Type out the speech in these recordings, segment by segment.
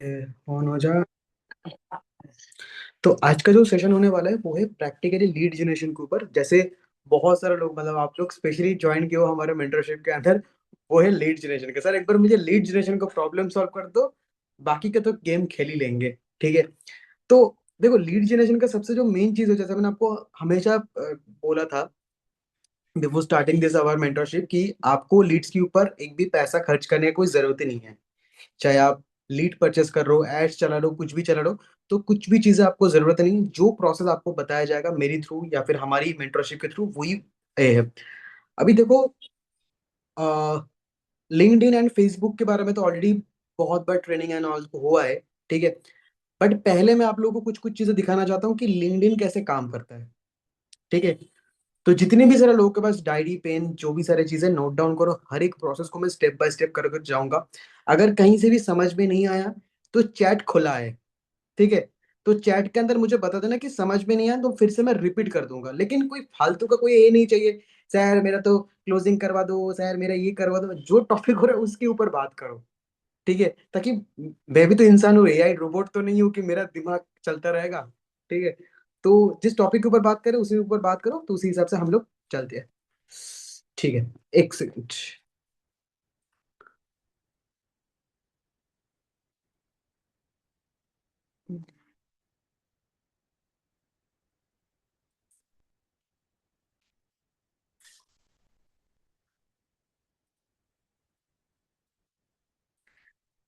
On हो जा। तो आज का जो सेशन होने वाला है वो है प्रैक्टिकली लीड जनरेशन के ऊपर। जैसे बहुत सारे लोग, मतलब आप लोग स्पेशली ज्वाइन किए हो हमारे मेंटरशिप के अंदर, वो है लीड जनरेशन का। सर एक बार मुझे लीड जनरेशन का प्रॉब्लम सॉल्व कर दो, बाकी का तो गेम खेल ही लेंगे। ठीक है। तो देखो, लीड जनरेशन का सबसे जो मेन चीज है, जैसे मैंने आपको हमेशा बोला था before starting this our mentorship, कि आपको लीड्स के ऊपर एक भी पैसा खर्च करने की कोई जरूरत ही नहीं है। चाहे आप लीड परचेस कर रहे हो, एड्स चला रहे हो, कुछ भी चला रहे हो, तो कुछ भी चीजें आपको जरूरत नहीं। जो प्रोसेस आपको बताया जाएगा मेरी थ्रू या फिर हमारी मेंटरशिप के थ्रू, वही है। अभी देखो, लिंक्डइन एंड फेसबुक के बारे में तो ऑलरेडी बहुत बार ट्रेनिंग एंड ऑल हुआ है। ठीक है। बट पहले मैं आप लोगों को कुछ कुछ चीजें दिखाना चाहता हूँ कि लिंक्डइन कैसे काम करता है। ठीक है। तो जितने भी सारे लोगों के पास डायरी पेन, जो भी सारी चीजें, नोट डाउन करो। हर एक प्रोसेस को मैं स्टेप बाय स्टेप करके जाऊंगा। अगर कहीं से भी समझ में नहीं आया तो चैट खुला है। ठीक है। तो चैट के अंदर मुझे बता देना कि समझ में नहीं आया, तो फिर से मैं रिपीट कर दूंगा। लेकिन कोई फालतू का कोई ये नहीं चाहिए, सर मेरा तो क्लोजिंग करवा दो, सर मेरा ये करवा दो। जो टॉपिक हो रहा है उसके ऊपर बात करो। ठीक है। ताकि मैं भी तो इंसान हूँ, एआई रोबोट तो नहीं हूँ कि मेरा दिमाग चलता रहेगा। ठीक है। तो जिस टॉपिक के ऊपर बात करें उसी ऊपर बात करो, तो उसी हिसाब से हम लोग चलते हैं। ठीक है। एक सेकंड।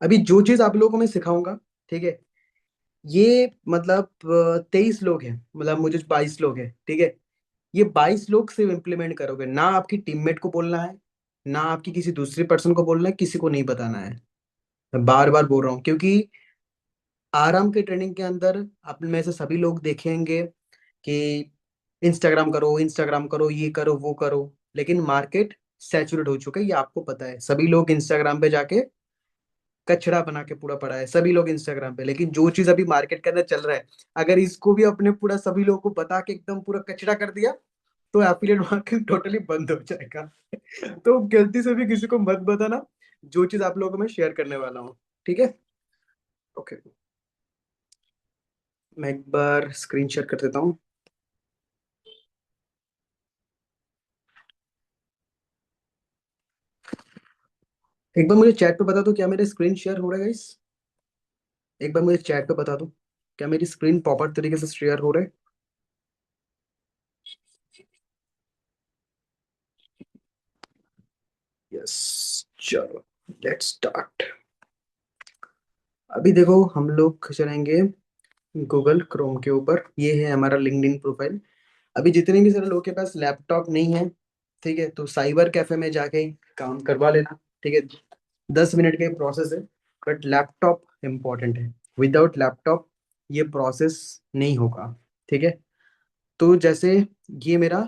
अभी जो चीज आप लोगों को मैं सिखाऊंगा, ठीक है, ये मतलब 23 लोग हैं, मतलब मुझे 22 लोग हैं। ठीक है। ये 22 लोग सिर्फ इम्प्लीमेंट करोगे ना, आपकी टीममेट को बोलना है, ना आपकी किसी दूसरी पर्सन को बोलना है, किसी को नहीं बताना है। मैं बार बार बोल रहा हूँ, क्योंकि आराम के ट्रेनिंग के अंदर आप में से सभी लोग देखेंगे कि इंस्टाग्राम करो, इंस्टाग्राम करो, ये करो, वो करो। लेकिन मार्केट सैचुरेट हो चुका है, ये आपको पता है। सभी लोग इंस्टाग्राम पे जाके कचरा बना के पूरा पड़ा है, सभी लोग इंस्टाग्राम पे। लेकिन जो चीज अभी मार्केट के अंदर चल रहा है, अगर इसको भी अपने पूरा सभी लोगों को बता के एकदम पूरा कचरा कर दिया, तो एफिलिएट मार्केट टोटली बंद हो जाएगा। तो गलती से भी किसी को मत बताना जो चीज आप लोगों को मैं शेयर करने वाला हूँ। ठीक है। ओके। मैं एक बार स्क्रीन शेयर कर देता हूँ। एक बार मुझे चैट पे बता दो, क्या मेरे स्क्रीन शेयर हो रहा है गाइस? एक बार मुझे चैट पे बता दो, क्या मेरी स्क्रीन प्रॉपर तरीके से शेयर हो रहा है? यस। चलो, लेट्स स्टार्ट। अभी देखो, हम लोग चलेंगे गूगल क्रोम के ऊपर। ये है हमारा लिंक्डइन प्रोफाइल। अभी जितने भी सारे लोगों के पास लैपटॉप नहीं है, ठीक है, तो साइबर कैफे में जाके काम करवा लेना। ठीक है। 10 मिनट का प्रोसेस है, बट लैपटॉप इम्पोर्टेंट है। विदाउट लैपटॉप ये प्रोसेस नहीं होगा। ठीक है। तो जैसे ये मेरा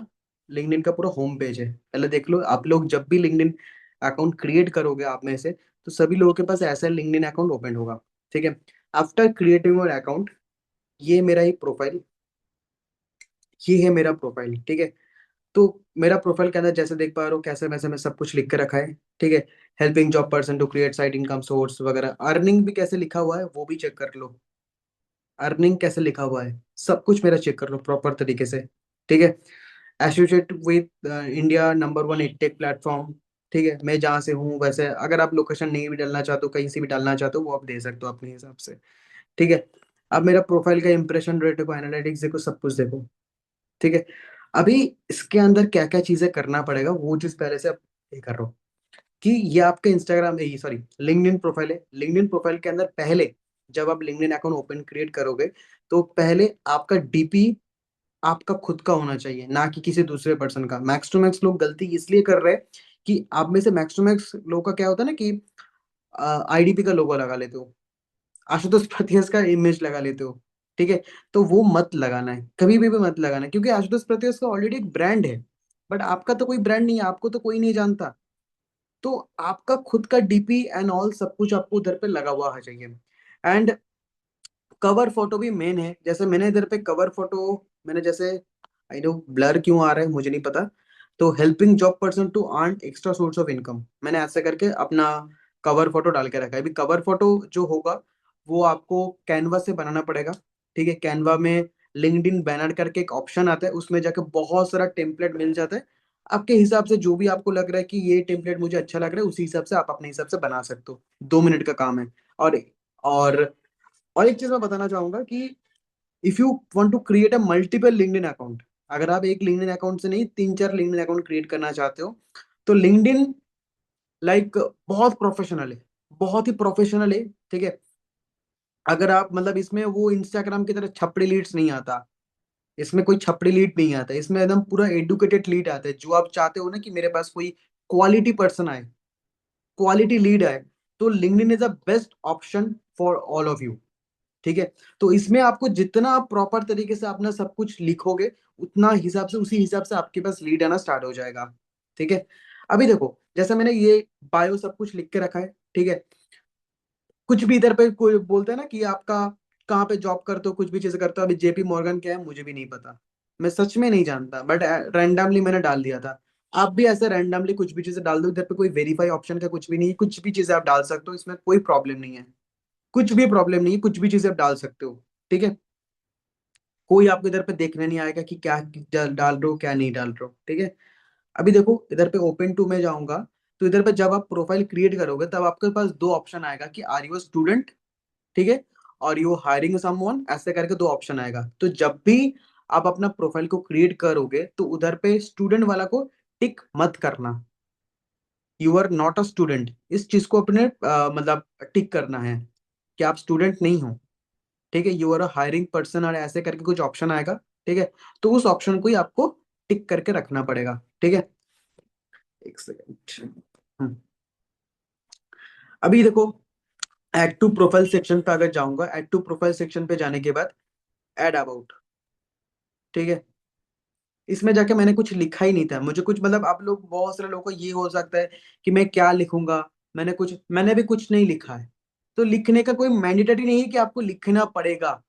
लिंक्डइन का पूरा होम पेज है, पहले देख लो। आप लोग जब भी लिंक्डइन अकाउंट क्रिएट करोगे आप में से, तो सभी लोगों के पास ऐसा लिंक्डइन अकाउंट ओपन होगा। ठीक है। आफ्टर क्रिएटिंग योर अकाउंट, ये मेरा एक प्रोफाइल, ये है मेरा प्रोफाइल। ठीक है। तो मेरा प्रोफाइल के अंदर जैसे देख पा रहे हो, कैसे वैसे मैं सब कुछ लिख के रखा है। ठीक है। Helping job person to create side income source वगैरह। अर्निंग भी कैसे लिखा हुआ है वो भी चेक कर लो। अर्निंग कैसे लिखा हुआ है सब कुछ मेरा चेक कर लो प्रॉपर तरीके से। ठीक है। Associate with India number one edtech platform. ठीक है। मैं जहाँ से हूँ वैसे, अगर आप लोकेशन नहीं भी डालना चाहते हो, कहीं से भी डालना चाहते हो, वो आप दे सकते हो अपने हिसाब से। ठीक है। अब मेरा प्रोफाइल का इंप्रेशन रेट देखो, एनालिटिक्स देखो, सब कुछ देखो। ठीक है। अभी इसके अंदर क्या क्या चीजें करना पड़ेगा, वो चीज पहले से आप ये कर रहा हूँ कि ये आपका इंस्टाग्राम, ये सॉरी लिंक्डइन प्रोफाइल है। लिंक्डइन प्रोफाइल के अंदर पहले, जब आप लिंक्डइन अकाउंट ओपन क्रिएट करोगे, तो पहले आपका डीपी आपका खुद का होना चाहिए, ना कि किसी दूसरे पर्सन का। मैक्स टू मैक्स लोग गलती इसलिए कर रहे हैं कि आप में से मैक्स टू मैक्स लोग का क्या होता है ना, कि आईडीपी का लोगो लगा लेते हो, आशुतोष प्रत्यस का इमेज लगा लेते हो। ठीक है। तो वो मत लगाना है, कभी भी मत लगाना है, क्योंकि आशुतोष प्रत्यस का ऑलरेडी एक ब्रांड है। बट आपका तो कोई ब्रांड नहीं है, आपको तो कोई नहीं जानता। तो आपका खुद का डीपी एंड ऑल सब कुछ आपको उधर पे लगा हुआ है चाहिए। एंड कवर फोटो भी मेन है। जैसे मैंने इधर पे कवर फोटो, मैंने जैसे, आई नो ब्लर क्यों आ रहा है मुझे नहीं पता। तो helping job person to earn extra source of income, मैंने ऐसे करके अपना कवर फोटो डाल के रखा है। अभी कवर फोटो जो होगा, वो आपको कैनवा से बनाना पड़ेगा। ठीक है, कैनवा में लिंक्डइन बैनर करके एक ऑप्शन आता है, उसमें जाकर बहुत सारा टेम्पलेट मिल जाता है। आपके हिसाब से जो भी आपको लग रहा है कि ये टेम्पलेट मुझे अच्छा लग रहा है, उसी हिसाब से आप अपने हिसाब से बना सकते हो। 2 मिनट का काम है। और और एक चीज मैं बताना चाहूंगा कि if you want to create a multiple LinkedIn account, अगर आप एक लिंक्डइन अकाउंट से नहीं 3-4 लिंक्डइन अकाउंट क्रिएट करना चाहते हो, तो लिंक्डइन लाइक बहुत प्रोफेशनल है, बहुत ही प्रोफेशनल है। ठीक है, अगर आप मतलब इसमें वो इंस्टाग्राम की तरह छपड़ी लीड्स नहीं आता, इसमें कोई छपड़ी लीड नहीं आता, इसमें एकदम पूरा एडुकेटेड लीड आता है। जो आप चाहते हो ना कि मेरे पास कोई क्वालिटी पर्सन आए, क्वालिटी लीड आए, तो LinkedIn is the best option for all of you. ठीक है, तो इसमें आपको जितना आप प्रॉपर तरीके से अपना सब कुछ लिखोगे, उतना हिसाब से उसी हिसाब से आपके पास लीड आना स्टार्ट हो जाएगा। ठीक है, अभी देखो जैसे मैंने ये बायो सब कुछ लिख के रखा है। ठीक है, कुछ भी इधर पे कोई बोलता है ना कि आपका कहाँ पे जॉब करते हो, कुछ भी चीज करते हो। अभी जेपी मॉर्गन क्या है मुझे भी नहीं पता, मैं सच में नहीं जानता, बट रैंडमली मैंने डाल दिया था। आप भी ऐसे रैंडमली कुछ भी चीजें डाल दो, इधर पे कोई वेरीफाई ऑप्शन का कुछ भी नहीं है, कुछ भी चीजें आप डाल सकते हो, इसमें कोई प्रॉब्लम नहीं है। कुछ भी प्रॉब्लम नहीं है, कुछ भी चीजें आप डाल सकते हो। ठीक है, कोई आपको इधर पे देखने नहीं आएगा कि क्या डाल रहे हो क्या नहीं डाल रहे हो। ठीक है, अभी देखो इधर पे ओपन टू में जाऊंगा, तो इधर पे जब आप प्रोफाइल क्रिएट करोगे तब आपके पास दो ऑप्शन आएगा कि आर यू स्टूडेंट, ठीक है, और यू हायरिंग समवन, ऐसे करके दो ऑप्शन आएगा। तो जब भी आप अपना प्रोफाइल को क्रिएट करोगे तो उधर पे स्टूडेंट वाला को टिक मत करना। You are not a student, इस चीज को अपने मतलब टिक करना है कि आप स्टूडेंट नहीं हो। ठीक है, you are a hiring person, और ऐसे करके कुछ ऑप्शन आएगा। ठीक है, तो उस ऑप्शन को ही आपको टिक करके रखना पड़ेगा। ठीक है, एक सेकेंड। अभी देखो, एड टू प्रोफाइल सेक्शन पे अगर जाऊंगा, एड टू प्रोफाइल सेक्शन पे जाने के बाद एड अबाउट, ठीक है, इसमें जाके मैंने कुछ लिखा ही नहीं था। मुझे कुछ मतलब आप लोग बहुत सारे लोगों को ये हो सकता है कि मैं क्या लिखूंगा, मैंने भी कुछ नहीं लिखा है। तो लिखने का कोई मैंडेटरी नहीं है कि आपको लिखना पड़ेगा।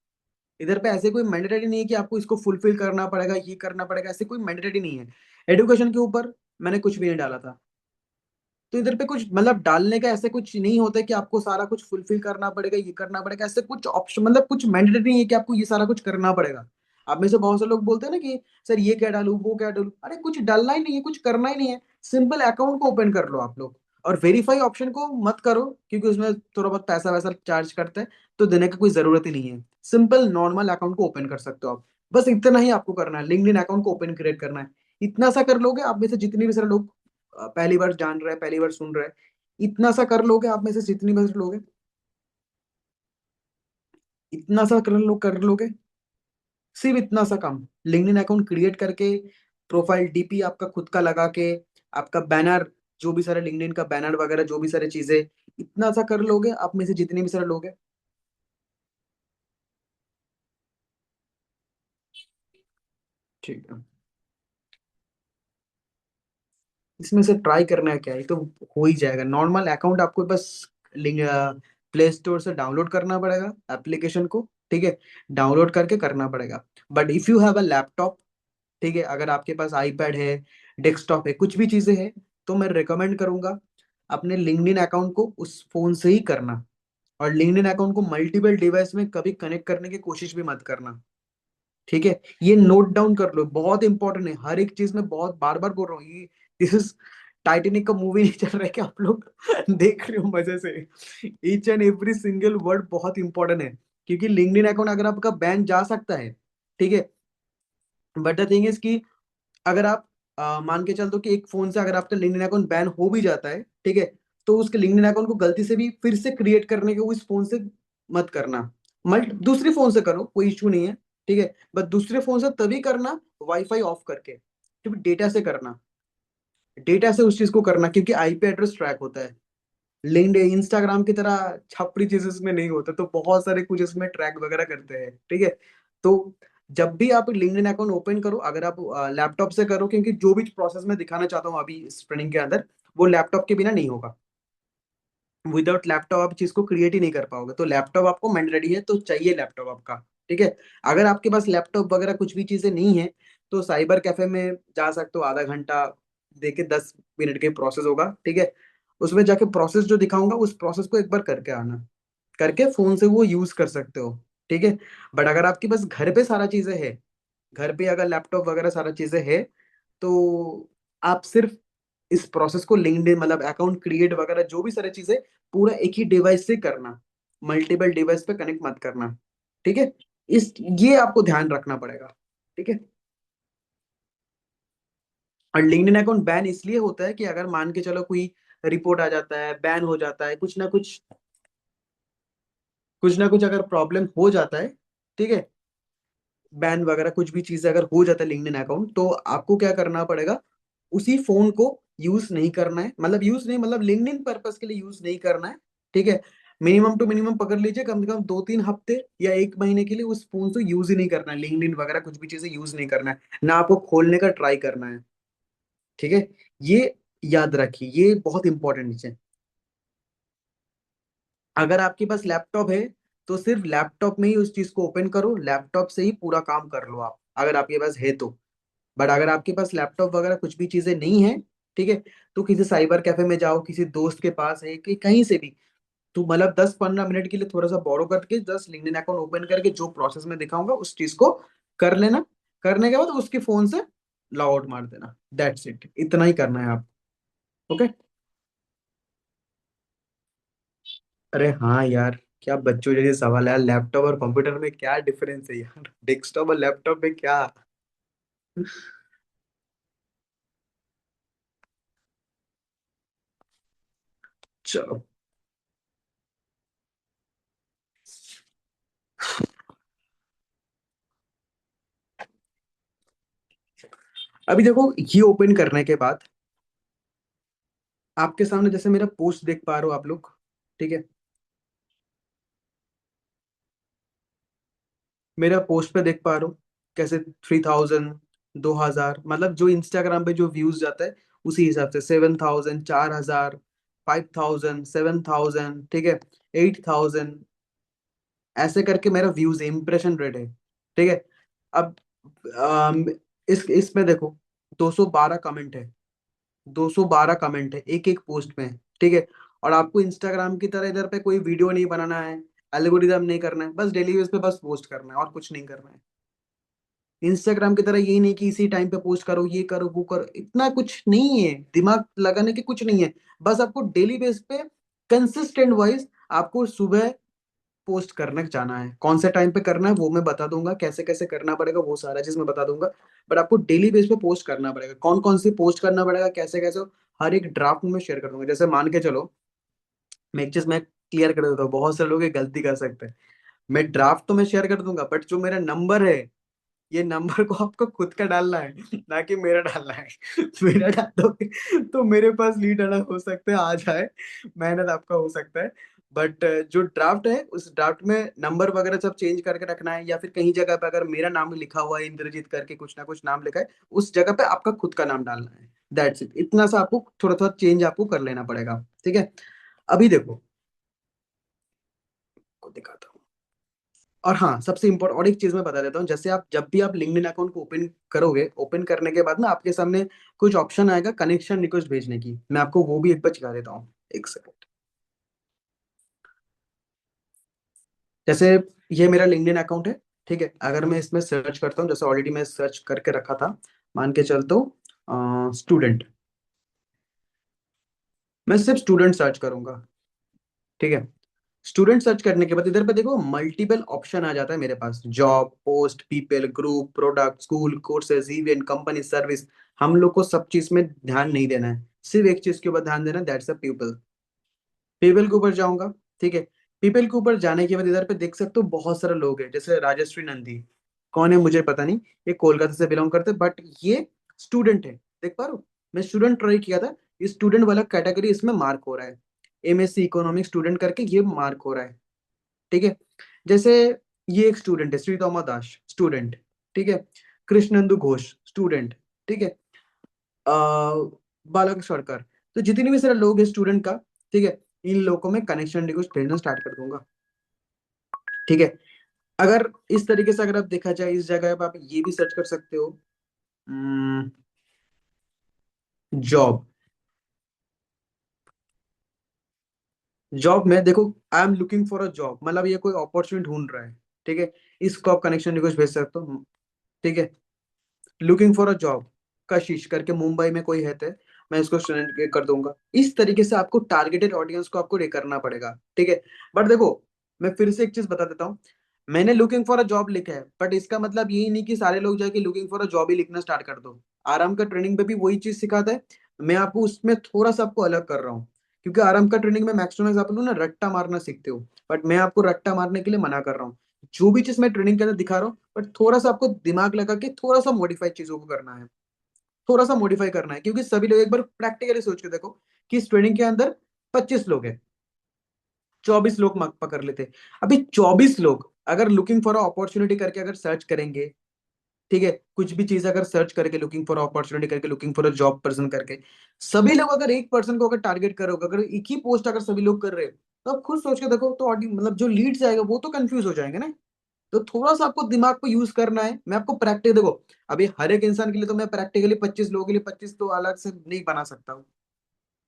इधर पे ऐसे कोई मैंडेटरी नहीं है कि आपको इसको फुलफिल करना पड़ेगा, ये करना पड़ेगा, ऐसे कोई मैंडेटरी नहीं है। एडुकेशन के ऊपर मैंने कुछ भी नहीं डाला था। तो इधर पे कुछ मतलब डालने का ऐसे कुछ नहीं होता है कि आपको सारा कुछ फुलफिल करना पड़ेगा, ये करना पड़ेगा, ऐसे कुछ ऑप्शन मतलब कुछ मैंडेटरी नहीं है कि आपको ये सारा कुछ करना पड़ेगा। आप में से बहुत से लोग बोलते हैं ना कि सर ये क्या डालूं वो क्या डालूं, अरे कुछ डालना ही नहीं है, कुछ करना ही नहीं है। सिंपल अकाउंट को ओपन कर लो आप लोग, और वेरीफाई ऑप्शन को मत करो, क्योंकि उसमें थोड़ा बहुत पैसा वैसा चार्ज करते हैं, तो देने की कोई जरूरत ही नहीं है। सिंपल नॉर्मल अकाउंट को ओपन कर सकते हो आप। बस इतना ही आपको करना है, लिंक्डइन अकाउंट को ओपन क्रिएट करना है। इतना सा कर लोगे, आप में से जितने भी सारे लोग पहली बार जान रहे हैं, पहली बार सुन रहे हैं, इतना सा कर लोगे, आप में से जितनी बार लोगे, इतना सा कर लोगे, सिर्फ इतना सा काम, लिंक्डइन अकाउंट क्रिएट करके, प्रोफाइल डीपी आपका खुद का लगा के, आपका बैनर, जो भी सारे लिंक्डइन का बैनर वगैरह जो भी सारी चीजें, इतना सा कर लोगे, आप में से जितने भी सारे लोग हैं। ठीक है, इसमें से ट्राई करना है क्या है, तो हो ही जाएगा। नॉर्मल अकाउंट आपको बस लिंक प्ले स्टोर से डाउनलोड करना पड़ेगा एप्लीकेशन को। ठीक है, डाउनलोड करके करना पड़ेगा। But if you have a laptop, ठीक है, अगर आपके पास आईपैड है, डेस्कटॉप है, कुछ भी चीजें हैं, तो मैं रिकमेंड करूंगा अपने लिंक्डइन अकाउंट को उस फोन से ही करना। और लिंक्डइन अकाउंट को मल्टीपल डिवाइस में कभी कनेक्ट करने की कोशिश भी मत करना। ठीक है, ये नोट डाउन कर लो, बहुत इंपॉर्टेंट है। हर एक चीज में बहुत बार बार बोल रहा हूँ ये, दिस इज टाइटेनिक का मूवी नहीं चल रहा है कि आप लोग देख रहे हो मजे से। Each and every single word बहुत इंपॉर्टेंट है, क्योंकि लिंक्डइन अकाउंट अगर आपका बैन जा सकता है, ठीक है, बट द थिंग इज कि अगर आप मान के चल दो कि एक फोन से अगर आपका लिंक्डइन अकाउंट बैन हो भी जाता है, ठीक है, तो उसके लिंक्डइन अकाउंट को गलती से भी फिर से क्रिएट करने के उस फोन से मत करना। मल्ट दूसरे फोन से करो, कोई इश्यू नहीं है। ठीक है, बट दूसरे फोन से तभी करना, वाईफाई ऑफ करके, क्योंकि डेटा से करना, डेटा से उस चीज को करना, क्योंकि आईपी एड्रेस ट्रैक होता है। लिंक्डइन इंस्टाग्राम की तरह छपरी चीज इसमें नहीं होता, तो बहुत सारे कुछ इसमें ट्रैक वगैरह करते हैं। ठीक है, तो जब भी आप लिंक्डइन अकाउंट ओपन करो, अगर आप लैपटॉप से करो, क्योंकि जो भी प्रोसेस मैं दिखाना चाहता हूँ अभी इस ट्रेनिंग के अंदर, वो लैपटॉप के बिना नहीं होगा। विदाउट लैपटॉप आप चीज को क्रिएट ही नहीं कर पाओगे, तो लैपटॉप आपको मैंडेटरी है, तो चाहिए लैपटॉप आपका। ठीक है, अगर आपके पास लैपटॉप वगैरह कुछ भी चीजें नहीं है, तो साइबर कैफे में जा सकते हो, आधा घंटा देके 10 मिनट के प्रोसेस होगा। ठीक है, उसमें जाके प्रोसेस जो दिखाऊंगा उस प्रोसेस को एक बार करके आना, करके फोन से वो यूज कर सकते हो। ठीक है। बट अगर आपके पास घर पे सारा चीजें है, घर पे अगर लैपटॉप वगैरह सारा चीजें है, तो आप सिर्फ इस प्रोसेस को लिंक्डइन मतलब अकाउंट क्रिएट वगैरह जो भी सारी चीजें पूरा एक ही डिवाइस से करना, मल्टीपल डिवाइस पे कनेक्ट मत करना। ठीक है। इस ये आपको ध्यान रखना पड़ेगा। ठीक है। और लिंक्डइन अकाउंट बैन इसलिए होता है कि अगर मान के चलो कोई रिपोर्ट आ जाता है, बैन हो जाता है, कुछ ना कुछ अगर प्रॉब्लम हो जाता है, ठीक है, बैन वगैरह कुछ भी चीज अगर हो जाता है लिंक्डइन अकाउंट, तो आपको क्या करना पड़ेगा, उसी फोन को यूज नहीं करना है, मतलब यूज नहीं मतलब लिंक्डइन पर्पस के लिए यूज नहीं करना है। ठीक है। मिनिमम टू मिनिमम पकड़ लीजिए, कम से कम 2-3 हफ्ते या 1 महीने के लिए उस फोन से यूज ही नहीं करना है, लिंक्डइन वगैरह कुछ भी चीजें यूज नहीं करना है, ना आपको खोलने का ट्राई करना है। ठीक है। ये याद रखिए, ये बहुत इंपॉर्टेंट है। अगर आपके पास लैपटॉप है तो सिर्फ लैपटॉप में ही उस चीज को ओपन करो, लैपटॉप से ही पूरा काम कर लो आप, अगर आपके पास है तो। बट अगर आपके पास लैपटॉप वगैरह कुछ भी चीजें नहीं है, ठीक है, तो किसी साइबर कैफे में जाओ, किसी दोस्त के पास है कि कहीं से भी, तो मतलब 10-15 मिनट के लिए थोड़ा सा बोरो करके जस्ट लिंक्डइन अकाउंट ओपन करके जो प्रोसेस में दिखाऊंगा उस चीज को कर लेना। करने के बाद उसके फोन से लॉग आउट मार देना, दैट्स इट, इतना ही करना है आप। ओके। अरे हाँ यार, क्या बच्चों जैसे सवाल है यार, लैपटॉप और कंप्यूटर में क्या डिफरेंस है यार, डेस्कटॉप और लैपटॉप में क्या। चलो। अभी देखो, ये ओपन करने के बाद आपके सामने जैसे मेरा पोस्ट देख पा रहे हो आप लोग, ठीक है, मेरा पोस्ट पे देख पा रहे हो कैसे 3000, 2000, मतलब जो इंस्टाग्राम पे जो व्यूज जाता है उसी हिसाब से 7000, 4000, 5000, 7000, ठीक है, 8000, ऐसे करके मेरा व्यूज है, इंप्रेशन रेट है। ठीक है। अब अम, इस इसमें देखो 212 कमेंट है, 212 कमेंट है एक एक पोस्ट में। ठीक है। और आपको इंस्टाग्राम की तरह इधर पे कोई वीडियो नहीं बनाना है, एल्गोरिदम नहीं करना है, बस डेली बेस पे बस पोस्ट करना है और कुछ नहीं करना है। इंस्टाग्राम की तरह यही नहीं कि इसी टाइम पे पोस्ट करो, ये करो, वो करो, इतना कुछ नहीं है, दिमाग लगाने की कुछ नहीं है। बस आपको डेली बेस पे कंसिस्टेंट वाइज आपको सुबह पोस्ट करने जाना है। कौन से टाइम पे करना है वो मैं बता दूंगा, कैसे कैसे करना पड़ेगा वो सारा चीज मैं बता दूंगा। बट आपको डेली बेस पे पोस्ट करना पड़ेगा, कौन कौन सी पोस्ट करना पड़ेगा, कैसे कैसे, हर एक ड्राफ्ट में शेयर कर दूंगा। जैसे मान के चलो, मैं एक चीज मैं क्लियर कर देता हूँ, बहुत से लोग ये गलती कर सकते हैं। मैं ड्राफ्ट तो मैं शेयर कर दूंगा, बट जो मेरा नंबर है, ये नंबर को आपको खुद का डालना है, ना कि मेरा डालना है। मेरा डाल दोगे तो मेरे पास लीड आना हो सकता है, आ जाए, मेहनत आपका हो सकता है। बट जो ड्राफ्ट है उस ड्राफ्ट में नंबर वगैरह सब चेंज करके रखना है, या फिर कहीं जगह पे अगर मेरा नाम लिखा हुआ है इंद्रजीत करके, कुछ ना कुछ नाम लिखा है, उस जगह पे आपका खुद का नाम डालना है। दैट्स इट, इतना सा आपको थोड़ा थोड़ा चेंज आपको कर लेना पड़ेगा। ठीक है। अभी देखो, को दिखाता हूँ। और हाँ, सबसे इम्पोर्टेंट और एक चीज मैं बता देता हूँ, जैसे आप जब भी आप लिंक्डइन अकाउंट को ओपन करोगे, ओपन करने के बाद ना आपके सामने कुछ ऑप्शन आएगा कनेक्शन रिक्वेस्ट भेजने की, मैं आपको वो भी एक बार सिखा देता हूँ। एक सेकंड। जैसे ये मेरा लिंक्डइन अकाउंट है, ठीक है, अगर मैं इसमें सर्च करता हूँ, जैसे ऑलरेडी मैं सर्च करके रखा था, मान के चलता हूँ स्टूडेंट, मैं सिर्फ स्टूडेंट सर्च करूंगा। ठीक है। स्टूडेंट सर्च करने के बाद इधर पे देखो मल्टीपल ऑप्शन आ जाता है मेरे पास, job, post, people, group, product, school, courses, event, company, service. हम लोग को सब चीज में ध्यान नहीं देना है, सिर्फ एक चीज के ऊपर ध्यान देना है, दैट्स अ पीपल। पीपल के ऊपर जाऊंगा। ठीक है। पीपल के ऊपर जाने के बाद इधर पे देख सकते हो बहुत सारे लोग हैं, जैसे राजश्री नंदी, कौन है मुझे पता नहीं, ये कोलकाता से बिलोंग करते हैं, बट ये स्टूडेंट है, देख पा रहे हो, मैं स्टूडेंट ट्राई किया था, ये स्टूडेंट वाला कैटेगरी इसमें मार्क हो रहा है, एमएससी इकोनॉमिक स्टूडेंट करके ये मार्क हो रहा है। ठीक है। जैसे ये एक स्टूडेंट है, श्री तोमा दास स्टूडेंट, ठीक है, कृष्णेंदु घोष स्टूडेंट, ठीक है, बालक सरकार, तो जितने भी सारे लोग हैं स्टूडेंट का, ठीक है, इन लोगों में कनेक्शन रिक्वेस्ट भेजना स्टार्ट कर दूंगा। ठीक है। अगर इस तरीके से अगर आप देखा जाए, इस जगह पे आप ये भी सर्च कर सकते हो, जॉब, जॉब में देखो, I am looking for a job, मतलब ये कोई अपॉर्चुनिटी ढूंढ रहा है, ठीक है, इसको आप कनेक्शन रिक्वेस्ट भेज सकते हो, ठीक है। लुकिंग फॉर अ जॉब, कशिश करके मुंबई में कोई है तो मैं इसको स्टूडेंट कर दूंगा। इस तरीके से आपको टारगेटेड ऑडियंस को आपको करना पड़ेगा, ठीक है। बट देखो, मैं फिर से एक चीज बता देता हूँ, मैंने लुकिंग फॉर अ जॉब लिखा है, बट इसका मतलब यही नहीं कि सारे लोग जाके लुकिंग फॉर अ जॉब ही लिखना स्टार्ट कर दो। आराम का ट्रेनिंग पे भी वही चीज सिखाता है, मैं आपको उसमें थोड़ा सा आपको अलग कर रहा हूँ, क्योंकि आराम का ट्रेनिंग में मैक्सिमम आप लोग ना रट्टा मारना सीखते हो, बट मैं आपको रट्टा मारने के लिए मना कर रहा हूँ। जो भी चीज मैं ट्रेनिंग के अंदर दिखा रहा हूँ, बट थोड़ा सा आपको दिमाग लगा के थोड़ा सा मॉडिफाई चीजों को करना है, थोड़ा सा मॉडिफाई करना है, क्योंकि सभी लोग एक बार प्रैक्टिकली सोच के देखो कि इस ट्रेनिंग के अंदर 25 लोग हैं, 24 लोग मार्क पकड़ लेते। अभी 24 लोग अगर लुकिंग फॉर अपॉर्चुनिटी करके अगर सर्च करेंगे, ठीक है, कुछ भी चीज अगर सर्च करके लुकिंग फॉर अपॉर्चुनिटी करके looking for a job person करके, सभी लोग अगर एक पर्सन को अगर टारगेट करोगे, अगर एक ही पोस्ट अगर सभी लोग कर रहे हैं, तो आप खुद सोच के देखो, तो मतलब जो लीड्स आएगा वो तो कंफ्यूज हो जाएंगे ना। तो थोड़ा सा आपको दिमाग को यूज करना है, मैं आपको प्रैक्टिस देखो, अभी हर एक इंसान के लिए तो मैं प्रैक्टिकली 25 लोगों के लिए 25 तो अलग से नहीं बना सकता हूँ,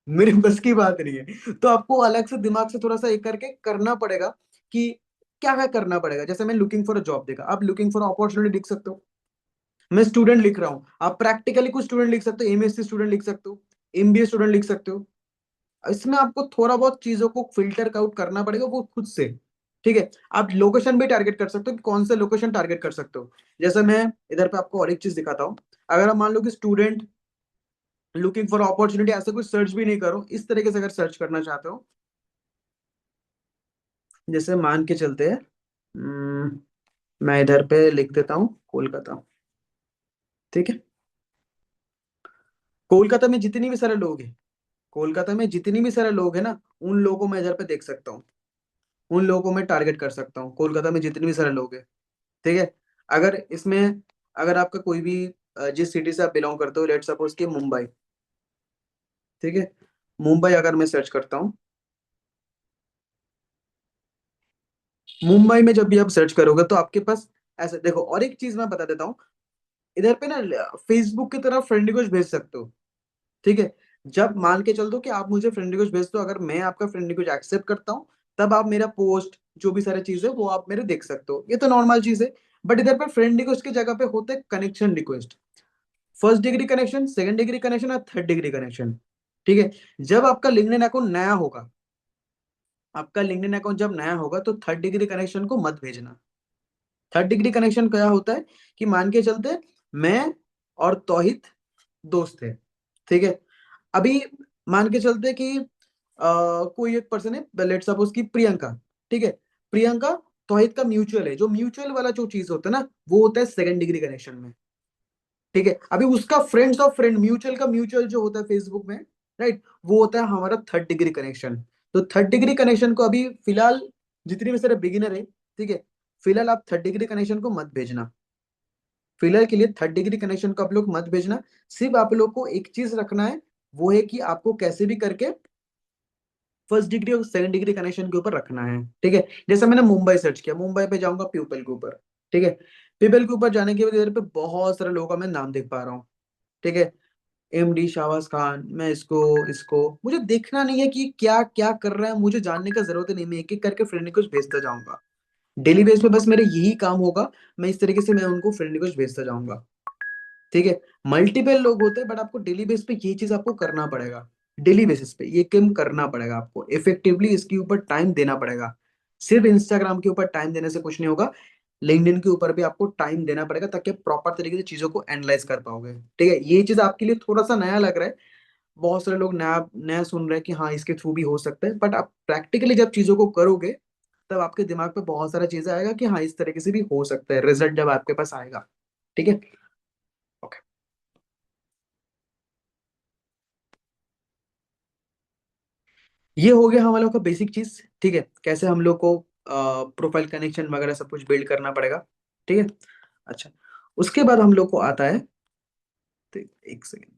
मेरे बस की बात नहीं है, तो आपको अलग से दिमाग से थोड़ा सा एक करके करना पड़ेगा कि क्या क्या करना पड़ेगा। जैसे मैं लुकिंग फॉर अ जॉब देखा, आप लुकिंग फॉर अपॉर्चुनिटी लिख सकते हो, मैं स्टूडेंट लिख रहा हूँ, आप प्रैक्टिकली कुछ स्टूडेंट लिख सकते हो, एमएससी स्टूडेंट लिख सकते हो, एमबीए स्टूडेंट लिख सकते हो। इसमें आपको थोड़ा बहुत चीजों को फिल्टर आउट करना पड़ेगा वो खुद से, ठीक है। आप लोकेशन भी टारगेट कर सकते हो कि कौन से लोकेशन टारगेट कर सकते हो। जैसे मैं इधर पे आपको और एक चीज दिखाता हूँ, अगर आप मान लो कि स्टूडेंट लुकिंग फॉर अपॉर्चुनिटी ऐसे कुछ सर्च भी नहीं करो, इस तरीके से अगर सर्च करना चाहते हो, जैसे मान के चलते हैं, मैं इधर पे लिख देता हूँ कोलकाता, ठीक है। कोलकाता में जितनी भी सारे लोग हैं, कोलकाता में जितनी भी सारे लोग हैं ना, उन लोगों को मैं इधर पे देख सकता हूँ, उन लोगों को मैं टारगेट कर सकता हूँ, कोलकाता में जितने भी सारे लोग हैं, ठीक है। अगर इसमें अगर आपका कोई भी जिस सिटी से आप बिलोंग करते हो, लेट सपोज कि मुंबई, ठीक है, मुंबई अगर मैं सर्च करता हूँ, मुंबई में जब भी आप सर्च करोगे तो आपके पास ऐसे देखो, और एक चीज मैं बता देता हूँ, इधर पे ना फेसबुक की तरफ फ्रेंड रिक्वेस्ट भेज सकते हो, ठीक है। जब मान के चल दो कि आप मुझे फ्रेंड रिक्वेस्ट भेज दो, अगर मैं आपका फ्रेंड रिक्वेस्ट एक्सेप्ट करता हूँ, तब आप मेरा पोस्ट जो भी सारी चीज है वो आप मेरे देख सकते हो, ये तो नॉर्मल चीज है। बट इधर पर फ्रेंड रिक्वेस्ट की जगह पे होते हैं connection request, first degree connection, second degree connection और थर्ड डिग्री कनेक्शन, ठीक है। जब आपका लिंक्डइन अकाउंट नया होगा, आपका लिंक्डइन अकाउंट जब नया होगा तो थर्ड डिग्री कनेक्शन को मत भेजना। थर्ड डिग्री कनेक्शन क्या होता है कि मान के चलते मैं और तौहिद दोस्त है, ठीक है। अभी मान के चलते कि कोई एक पर्सन है, लेट्स सपोज की प्रियंका, ठीक है। प्रियंका तौहिद का म्यूचुअल है, जो म्यूचुअल वाला जो चीज होता है ना, वो होता है सेकंड डिग्री कनेक्शन में, ठीक है। अभी उसका फ्रेंड्स ऑफ फ्रेंड, म्यूचुअल का म्यूचुअल जो होता है फेसबुक में, राइट, वो होता है हमारा थर्ड डिग्री कनेक्शन। तो थर्ड डिग्री कनेक्शन को अभी फिलहाल जितने भी सारे बिगिनर है, ठीक है, फिलहाल आप थर्ड डिग्री कनेक्शन को मत भेजना, फिलहाल के लिए थर्ड डिग्री कनेक्शन को आप लोग मत भेजना। सिर्फ आप लोग को एक चीज रखना है, वो है कि आपको कैसे भी करके फर्स्ट डिग्री और सेकंड डिग्री कनेक्शन के ऊपर रखना है, ठीक है। जैसे मैंने मुंबई सर्च किया, मुंबई पे जाऊंगा पीपल के ऊपर, ठीक है। पीपल के ऊपर जाने के बाद इधर पे बहुत सारे लोगों का मैं नाम देख पा रहा हूँ, ठीक है। एमडी शाहबाज खान, मैं इसको इसको मुझे देखना नहीं है कि क्या क्या कर रहा है, मुझे जानने का जरूरत नहीं, मैं एक एक करके फ्रेंड रिक्वेस्ट भेजता जाऊंगा, डेली बेस पे बस मेरा यही काम होगा, मैं इस तरीके से मैं उनको फ्रेंड रिक्वेस्ट भेजता जाऊंगा, ठीक है। मल्टीपल लोग होते हैं, बट आपको डेली बेस पे ये चीज आपको करना पड़ेगा, डेली बेसिस पे ये काम करना पड़ेगा आपको, इफेक्टिवली इसके ऊपर टाइम देना पड़ेगा। सिर्फ इंस्टाग्राम के ऊपर टाइम देने से कुछ नहीं होगा, लिंक्डइन के ऊपर भी आपको टाइम देना पड़ेगा, ताकि आप प्रॉपर तरीके से चीजों को एनालाइज कर पाओगे, ठीक है। ये चीज आपके लिए थोड़ा सा नया लग रहा है, बहुत सारे लोग नया नया सुन रहे हैं कि हाँ इसके थ्रू भी हो सकता है, बट आप प्रैक्टिकली जब चीजों को करोगे, तब आपके दिमाग पे बहुत सारा चीजें आएगा कि हाँ इस तरीके से भी हो सकता है, रिजल्ट जब आपके पास आएगा, ठीक है। ओके, ये हो गया हम लोग का बेसिक चीज, ठीक है, कैसे हम लोग को प्रोफाइल कनेक्शन वगैरह सब कुछ बिल्ड करना पड़ेगा, ठीक है। अच्छा, उसके बाद हम लोग को आता है, तो एक सेकेंड,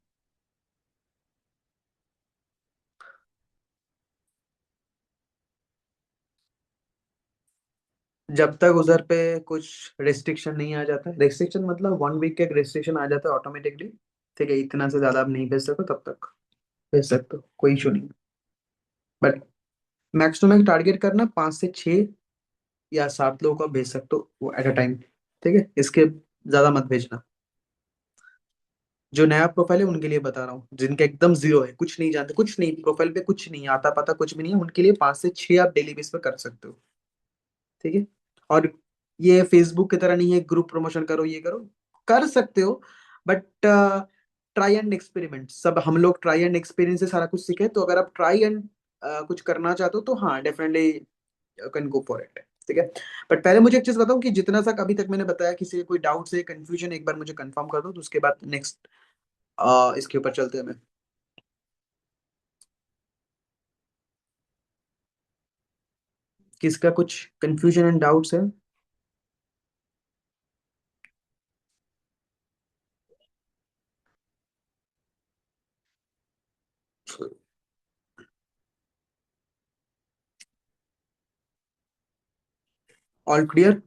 जब तक उधर पे कुछ रेस्ट्रिक्शन नहीं आ जाता, रेस्ट्रिक्शन मतलब 1 वीक का एक रेस्ट्रिक्शन आ जाता है ऑटोमेटिकली, ठीक है, इतना से ज्यादा आप नहीं भेज सकते, तब तक भेज सकते हो, कोई इशू नहीं। But max to max target करना 5 से 6 या 7 लोगों का भेज सकते हो एट अ टाइम। ठीक है, इसके ज्यादा मत भेजना। जो नया प्रोफाइल है उनके लिए बता रहा हूँ, जिनका एकदम जीरो है, कुछ नहीं जानते, कुछ नहीं प्रोफाइल पे, कुछ नहीं आता पता, कुछ भी नहीं है, उनके लिए 5 से 6 आप डेली बेस पे कर सकते हो। ठीक है। और ये फेसबुक की तरह नहीं है ग्रुप प्रमोशन करो ये करो, कर सकते हो, बट ट्राई एंड एक्सपेरिमेंट, सब हम लोग ट्राई एंड एक्सपीरियंस से सारा कुछ सीखे, तो अगर आप ट्राई एंड कुछ करना चाहते हो तो हाँ definitely can go for it. ठीक है। बट पहले मुझे एक चीज बताऊं कि जितना सा अभी तक मैंने बताया, किसी कोई डाउट से कंफ्यूजन एक बार मुझे कंफर्म कर दो, तो उसके बाद नेक्स्ट इसके ऊपर चलते हैं। मैं किसका कुछ कंफ्यूजन एंड डाउट्स है? All clear?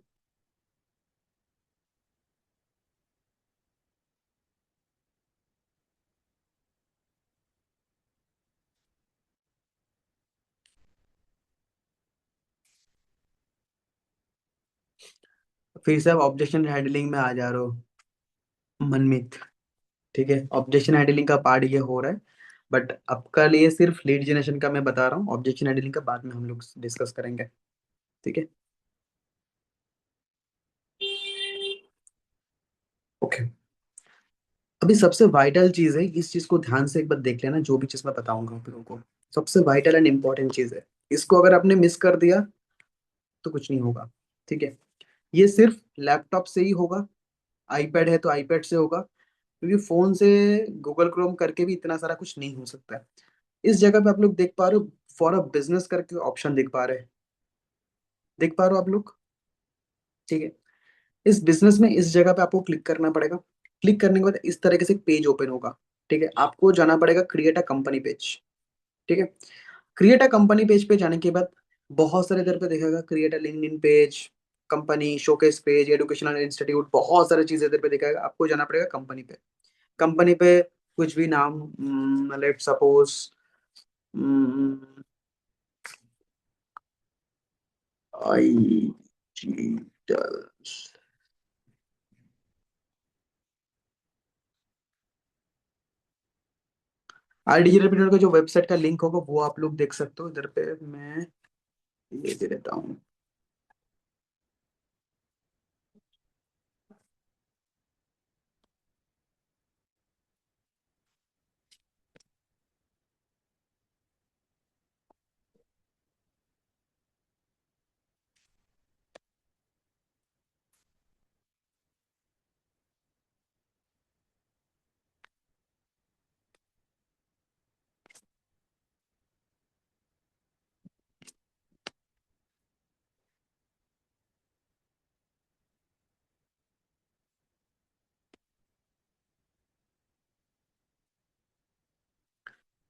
फिर से आप ऑब्जेक्शन हैंडलिंग में आ जा रहे हो मनमीत। ठीक है, ऑब्जेक्शन हैंडलिंग का पार्ट ये हो रहा है, बट आपका लिए सिर्फ लीड जनरेशन का मैं बता रहा हूँ, ऑब्जेक्शन हैंडलिंग का बाद में हम लोग डिस्कस करेंगे। ठीक है। ओके। अभी सबसे वाइटल चीज है, इस चीज को ध्यान से एक बार देख लेना, जो भी चीज मैं बताऊंगा आप लोगों को, सबसे वाइटल एंड इंपॉर्टेंट चीज है। इसको अगर आपने मिस कर दिया तो कुछ नहीं होगा। ठीक है। ये सिर्फ लैपटॉप से ही होगा, आईपैड है तो आईपैड से होगा, क्योंकि फोन से गूगल क्रोम करके भी इतना सारा कुछ नहीं हो सकता है। इस जगह पे आप लोग देख पा रहे हो, फॉर अ बिजनेस करके ऑप्शन देख पा रहे हैं, देख पा रहे हो आप लोग? ठीक है। इस बिजनेस में इस जगह पे आपको क्लिक करना पड़ेगा। क्लिक करने के बाद इस तरीके से पेज ओपन होगा। ठीक है, आपको जाना पड़ेगा क्रिएट अ कंपनी पेज। ठीक है। क्रिएट अ कंपनी पेज पे जाने के बाद बहुत सारे इधर पे दिखेगा, create a LinkedIn page, company showcase page, educational institute, बहुत सारी चीजें इधर पे दिखाएगा। आपको जाना पड़ेगा कंपनी पे। कंपनी पे कुछ भी नाम, let suppose I G I digital printer का जो वेबसाइट का लिंक होगा वो आप लोग देख सकते हो, इधर पे मैं ये दे देता हूँ।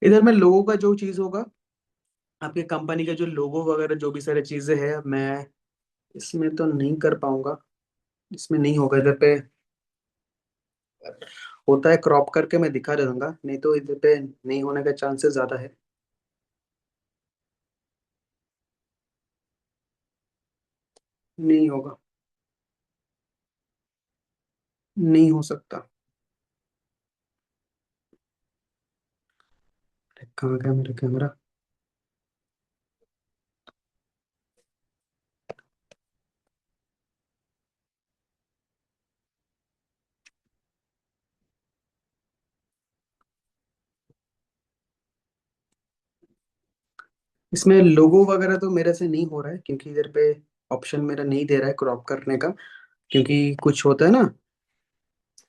इधर में लोगों का जो चीज होगा, आपके कंपनी का जो लोगो वगैरह जो भी सारी चीजें हैं, मैं इसमें तो नहीं कर पाऊंगा, इसमें नहीं होगा इधर पे। होता है क्रॉप करके मैं दिखा दे दूंगा, नहीं तो इधर पे नहीं होने का चांसेस ज्यादा है। नहीं होगा, नहीं हो सकता। अरे कहाँ गया मेरा कैमरा? इसमें लोगो वगैरह तो मेरे से नहीं हो रहा है, क्योंकि इधर पे ऑप्शन मेरा नहीं दे रहा है क्रॉप करने का, क्योंकि कुछ होता है ना,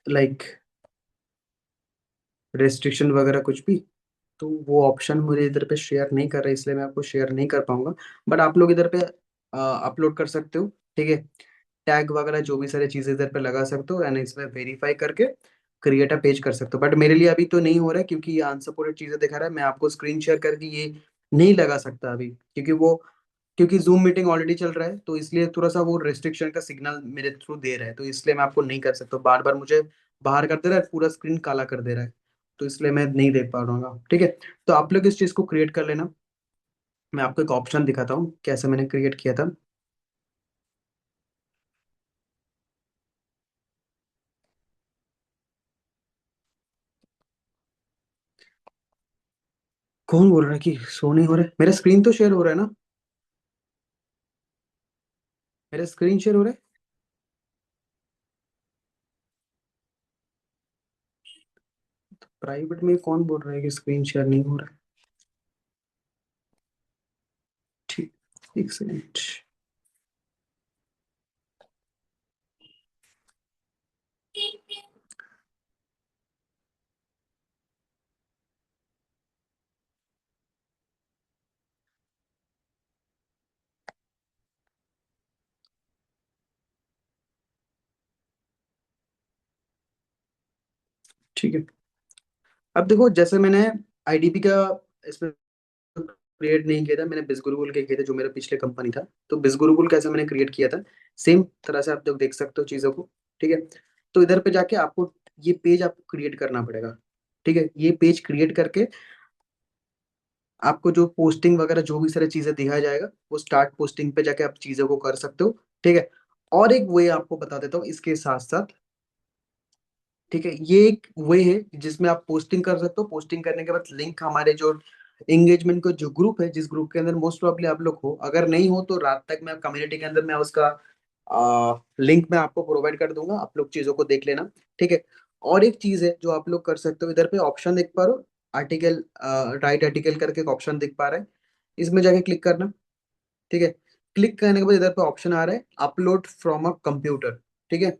लाइक रेस्ट्रिक्शन वगैरह कुछ भी, तो वो ऑप्शन मुझे इधर पे शेयर नहीं कर रहा है, इसलिए मैं आपको शेयर नहीं कर पाऊंगा। बट आप लोग इधर पे अपलोड कर सकते हो। ठीक है। टैग वगैरह जो भी सारी चीजें इधर पे लगा सकते हो, एंड इसमें वेरीफाई करके क्रिएट अ पेज कर सकते हो। बट मेरे लिए अभी तो नहीं हो रहा है, क्योंकि ये अनसपोर्टेड चीजें दिखा रहा है। मैं आपको स्क्रीन शेयर करके ये नहीं लगा सकता अभी, क्योंकि जूम मीटिंग ऑलरेडी चल रहा है, तो इसलिए थोड़ा सा वो रेस्ट्रिक्शन का सिग्नल मेरे थ्रू दे रहा है, तो इसलिए मैं आपको नहीं कर सकता, बार बार मुझे बाहर कर दे रहा है, पूरा स्क्रीन काला कर दे रहा है, तो इसलिए मैं नहीं देख पा रहा हूँ। ठीक है। तो आप लोग इस चीज को क्रिएट कर लेना। मैं आपको एक ऑप्शन दिखाता हूँ कैसे मैंने क्रिएट किया था। कौन बोल रहा है कि शो नहीं हो रहा है? मेरा स्क्रीन तो शेयर हो रहा है ना? मेरा स्क्रीन शेयर हो रहा है। प्राइवेट में कौन बोल रहा है कि स्क्रीन शेयर नहीं हो रहा है? ठीक, एक सेकंड। ठीक है। अब देखो, जैसे मैंने आईडीपी का इसमें क्रिएट नहीं किया था, मैंने बिजगुरुकुल के किए थे जो मेरा पिछले कंपनी था। तो बिजगुरुकुल कैसे मैंने क्रिएट किया था, सेम तरह से आप लोग देख सकते हो चीजों को। ठीक है। तो इधर पे जाके आपको ये पेज आपको क्रिएट करना पड़ेगा। ठीक है, ये पेज क्रिएट करके आपको जो पोस्टिंग वगैरह जो भी सारी चीजें दिखाया जाएगा, वो स्टार्ट पोस्टिंग पे जाके आप चीजों को कर सकते हो। ठीक है। और एक वे आपको बता देता हूँ इसके साथ साथ। ठीक है, ये एक वे है जिसमें आप पोस्टिंग कर सकते हो। पोस्टिंग करने के बाद लिंक हमारे जो एंगेजमेंट का जो ग्रुप है, जिस ग्रुप के अंदर मोस्ट प्रॉब्ली आप लोग हो, अगर नहीं हो तो रात तक मैं कम्युनिटी के अंदर मैं उसका लिंक मैं आपको प्रोवाइड कर दूंगा, आप लोग चीजों को देख लेना। ठीक है। और एक चीज है जो आप लोग कर सकते हो, इधर पे ऑप्शन देख पा रहे हो, आर्टिकल, राइट आर्टिकल करके एक ऑप्शन दिख पा रहा है, इसमें जाके क्लिक करना। ठीक है। क्लिक करने के बाद इधर पे ऑप्शन आ रहा है अपलोड फ्रॉम अ कंप्यूटर। ठीक है।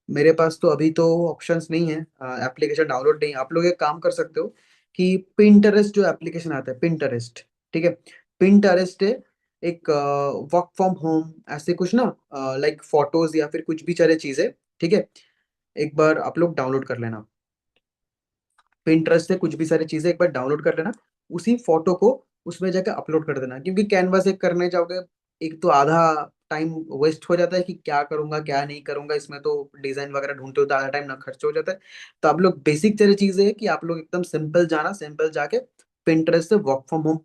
मेरे पास तो अभी तो ऑप्शंस नहीं है, एप्लीकेशन डाउनलोड नहीं है। आप लोग एक काम कर सकते हो कि पिंटरेस्ट जो एप्लीकेशन आता है, पिंटरेस्ट। ठीक है। पिंटरेस्ट है एक वर्क फ्रॉम होम ऐसे कुछ ना, लाइक फोटोज या फिर कुछ भी सारे चीजें। ठीक है। एक बार आप लोग डाउनलोड कर लेना, पिंटरेस्ट से कुछ भी सारी चीजें एक बार डाउनलोड कर लेना। उसी फोटो को उसमें जाकर अपलोड कर देना, क्योंकि कैनवास एक करने जाओगे, एक तो आधा टाइम वेस्ट हो जाता है कि क्या करूंगा क्या नहीं करूंगा, इसमें तो डिजाइन वगैरह ढूंढते हो तो आधा टाइम ना खर्च हो जाता है। तो आप लोग बेसिक सारी चीजें है कि आप लोग एकदम सिंपल जाना, सिंपल जाके पिंटरेस्ट से वर्क फ्रॉम होम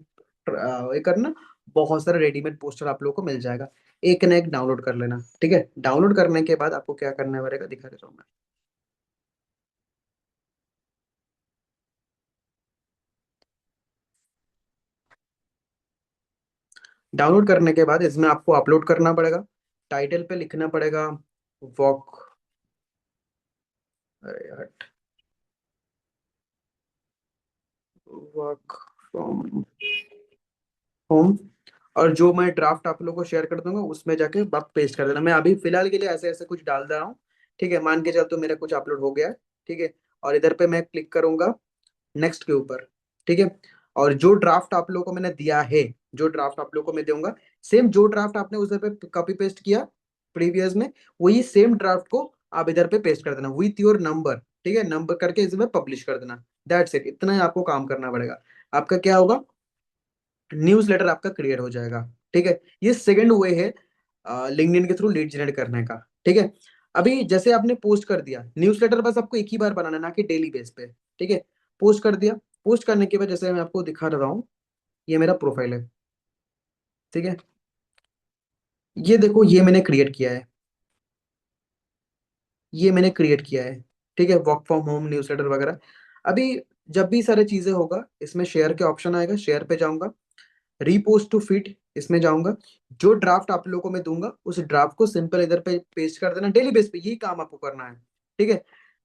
ये करना। बहुत सारे रेडीमेड पोस्टर आप लोगों को मिल जाएगा, एक ना एक डाउनलोड कर लेना। ठीक है। डाउनलोड करने के बाद आपको क्या करना पड़ेगा दिखा देता हूँ मैं। डाउनलोड करने के बाद इसमें आपको अपलोड करना पड़ेगा। टाइटल पे लिखना पड़ेगा वॉक, अरे यार, वर्क फ्रॉम होम। और जो मैं ड्राफ्ट आप लोगों को शेयर कर दूंगा उसमें जाके आप पेस्ट कर देना। मैं अभी फिलहाल के लिए ऐसे ऐसे कुछ डाल दे रहा हूँ। ठीक है, मान के चल तो मेरा कुछ अपलोड हो गया है। ठीक है। और इधर पे मैं क्लिक करूंगा नेक्स्ट के ऊपर। ठीक है। और जो ड्राफ्ट आप लोगों को मैंने दिया है, जो ड्राफ्ट आप लोगों को मैं दूंगा, सेम जो ड्राफ्ट आपने उधर पे कॉपी पेस्ट किया प्रीवियस में, वही सेम ड्राफ्ट को आप इधर पे पेस्ट कर देना विथ योर नंबर। ठीक है, नंबर करके इसमें पब्लिश कर देना। दैट्स इट, इतना ही आपको काम करना पड़ेगा। आपका क्या होगा, न्यूज़ लेटर आपका क्रिएट हो जाएगा। ठीक है। ये सेकंड वे है लिंक्डइन के थ्रू लीड जनरेट करने का। ठीक है। अभी जैसे आपने पोस्ट कर दिया न्यूज़ लेटर, बस आपको एक ही बार बनाना है, ना कि डेली बेस पे। ठीक है। पोस्ट कर दिया, पोस्ट करने के बाद जैसे मैं आपको दिखा रहा हूँ, ये मेरा प्रोफाइल है। ठीक है। ये देखो, ये मैंने क्रिएट किया है, ये मैंने क्रिएट किया है। ठीक है, वर्क फ्रॉम होम न्यूज़लेटर वगैरह। अभी जब भी सारी चीजें होगा, इसमें शेयर के ऑप्शन आएगा, शेयर पे जाऊंगा, रीपोस्ट टू फीड इसमें जाऊंगा। जो ड्राफ्ट आप लोगों को मैं दूंगा उस ड्राफ्ट को सिंपल इधर पे पेस्ट कर देना, डेली बेस पे यही काम आपको करना है। ठीक है।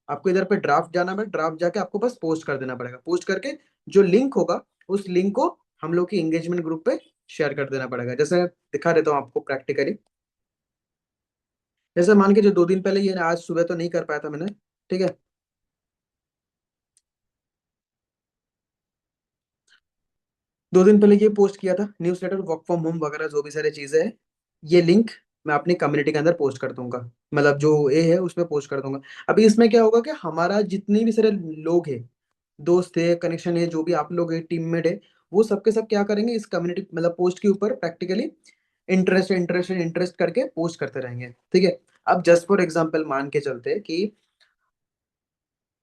आपको इधर पे ड्राफ्ट जाना है, ड्राफ्ट जाके आपको बस पोस्ट कर देना पड़ेगा। पोस्ट करके जो लिंक होगा उस लिंक को हम लोग की एंगेजमेंट ग्रुप पे शेयर कर देना पड़ेगा। जैसे दिखा देता हूँ आपको प्रैक्टिकली। जैसे मान के जो 2 दिन पहले, ये आज सुबह तो नहीं कर पाया था मैंने। ठीक है। 2 दिन पहले ये पोस्ट किया था newsletter work from home वगैरह जो भी सारी चीजें हैं, ये लिंक मैं अपनी कम्युनिटी के अंदर पोस्ट कर दूंगा, मतलब जो ये है उसमें पोस्ट कर दूंगा। अभी इसमें क्या होगा कि हमारा जितने भी सारे लोग हैं, दोस्त है, कनेक्शन है, जो भी आप लोग है, टीममेट है, वो सबके सब क्या करेंगे इस कम्युनिटी मतलब पोस्ट के ऊपर प्रैक्टिकली इंटरेस्ट इंटरेस्ट इंटरेस्ट करके पोस्ट करते रहेंगे। ठीक है। अब जस्ट फॉर एग्जांपल मान के चलते हैं कि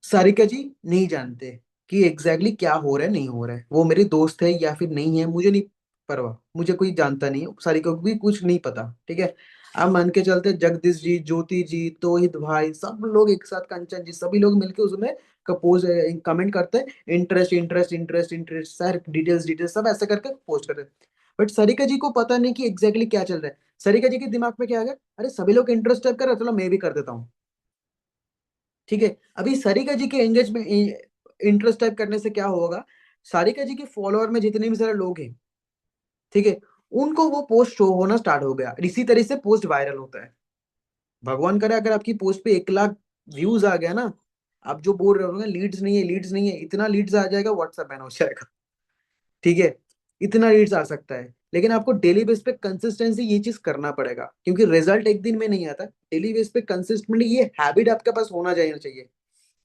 सारिका जी नहीं जानते कि एग्जैक्टली क्या हो रहा है नहीं हो रहा है, वो मेरे दोस्त है या फिर नहीं है, मुझे नहीं परवाह, मुझे कोई जानता नहीं है, सारी को भी कुछ नहीं पता, ठीक है। आप मान के चलते जगदीश जी, ज्योति जी, तोहित भाई, सब लोग एक साथ, कंचन जी, सभी लोग मिलके उसमें पोस्ट कमेंट करते हैं, interest interest interest interest, sir details details सब ऐसे करके पोस्ट करते हैं। बट सरिका जी को पता नहीं कि एग्जैक्टली क्या चल रहा है। सरिका जी के दिमाग में क्या आ गया, अरे सभी लोग इंटरेस्ट टाइप कर रहे हैं, चलो मैं भी कर देता हूँ, ठीक है। अभी सारिका जी के एंगेज में इंटरेस्ट टाइप करने से क्या होगा, सारिका जी के फॉलोअर में जितने भी सारे लोग हैं, ठीक है, उनको वो पोस्ट शो होना स्टार्ट हो गया, इसी तरह से पोस्ट वायरल होता है। भगवान करे अगर आपकी पोस्ट पे 1 लाख व्यूज आ गया ना, आप जो बोल रहे हो लीड्स नहीं है, लीड्स नहीं है, इतना लीड्स आ जाएगा, व्हाट्सएप बैन हो जाएगा, ठीक है। इतना लीड्स आ सकता है, लेकिन आपको डेली बेस पे कंसिस्टेंसी ये चीज करना पड़ेगा, क्योंकि रिजल्ट एक दिन में नहीं आता। डेली बेस पे कंसिस्टेंटली ये हैबिट आपके पास होना चाहिए।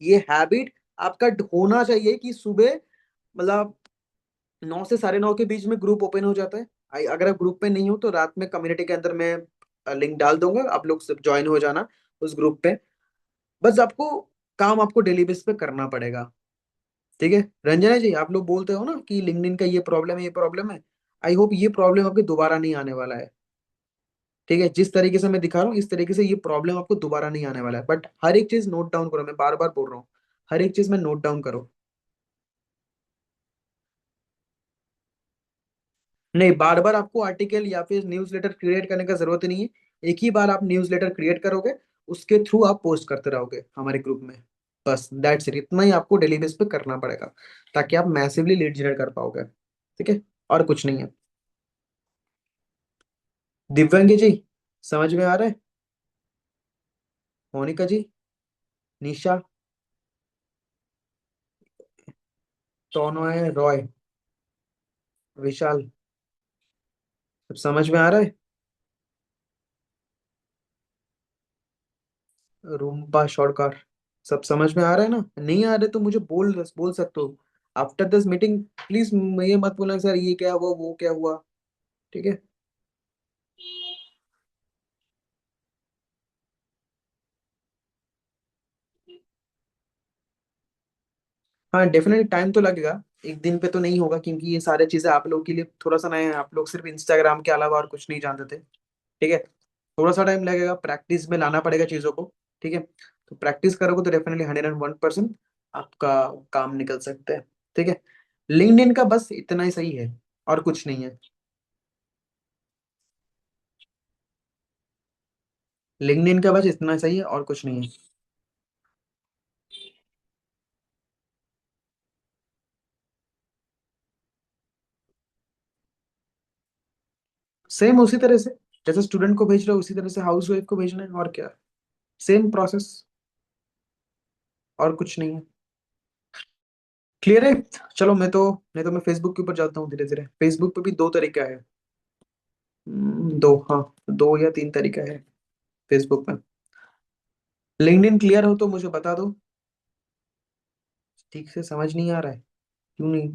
ये हैबिट आपका होना चाहिए कि सुबह, मतलब 9 से 9:30 के बीच में ग्रुप ओपन हो जाता है। अगर आप ग्रुप में नहीं हो तो रात में कम्युनिटी के अंदर मैं लिंक डाल दूंगा, आप लोग सब ज्वाइन हो जाना उस ग्रुप पे। बस आपको काम आपको डेली बेस पे करना पड़ेगा, ठीक है। रंजना जी, आप लोग बोलते हो ना कि लिंक्डइन का ये प्रॉब्लम है, ये प्रॉब्लम है, आई होप ये प्रॉब्लम आपके दोबारा नहीं आने वाला है, ठीक है। जिस तरीके से मैं दिखा रहा हूँ इस तरीके से ये प्रॉब्लम आपको दोबारा नहीं आने वाला है। बट हर एक चीज नोट डाउन करो, मैं बार बार बोल रहा हूँ, हर एक चीज में नोट डाउन करो। नहीं, बार बार आपको आर्टिकल या फिर न्यूज़लेटर क्रिएट करने का जरूरत नहीं है। एक ही बार आप न्यूज़लेटर क्रिएट करोगे, उसके थ्रू आप पोस्ट करते रहोगे हमारे ग्रुप में, बस दैट्स इट। इतना ही आपको डेली बेस पे करना पड़ेगा, ताकि आप मैसिवली लीड जनरेट कर पाओगे, ठीक है। और कुछ नहीं है। दिव्यांगी जी, समझ में आ रहा है? मोनिका जी, निशा, टोनोय, रॉय, विशाल, सब समझ में आ रहा है? रूम्पा शॉर्टकार, सब समझ में आ रहा है ना? नहीं आ रहे तो मुझे बोल सकते हो आफ्टर दिस मीटिंग। प्लीज ये मत बोलना सर ये क्या हुआ, वो क्या हुआ, ठीक है। हाँ डेफिनेटली टाइम तो लगेगा, एक दिन पे तो नहीं होगा, क्योंकि ये सारी चीजें आप लोग के लिए थोड़ा सा नया है, आप लोग सिर्फ इंस्टाग्राम के अलावा और कुछ नहीं जानते थे, ठीक है। थोड़ा सा टाइम लगेगा, प्रैक्टिस में लाना पड़ेगा चीजों को, ठीक है। तो प्रैक्टिस करोगे तो डेफिनेटली 101% आपका काम निकल सकता है, ठीक है। लिंक्डइन का बस इतना ही सही है, और कुछ नहीं है। लिंक्डइन का बस इतना सही है, और कुछ नहीं है। सेम उसी तरह से जैसे स्टूडेंट को भेज रहे हो, उसी तरह से हाउस वाइफ को भेजना है, और क्या, सेम प्रोसेस, और कुछ नहीं है। क्लियर है? चलो मैं फेसबुक के ऊपर जाता हूँ धीरे धीरे। फेसबुक पे भी दो तरीका है। दो, हाँ, 2 या 3 तरीका है फेसबुक में। लिंक्डइन क्लियर हो तो मुझे बता दो। ठीक से समझ नहीं आ रहा है? क्यों नहीं?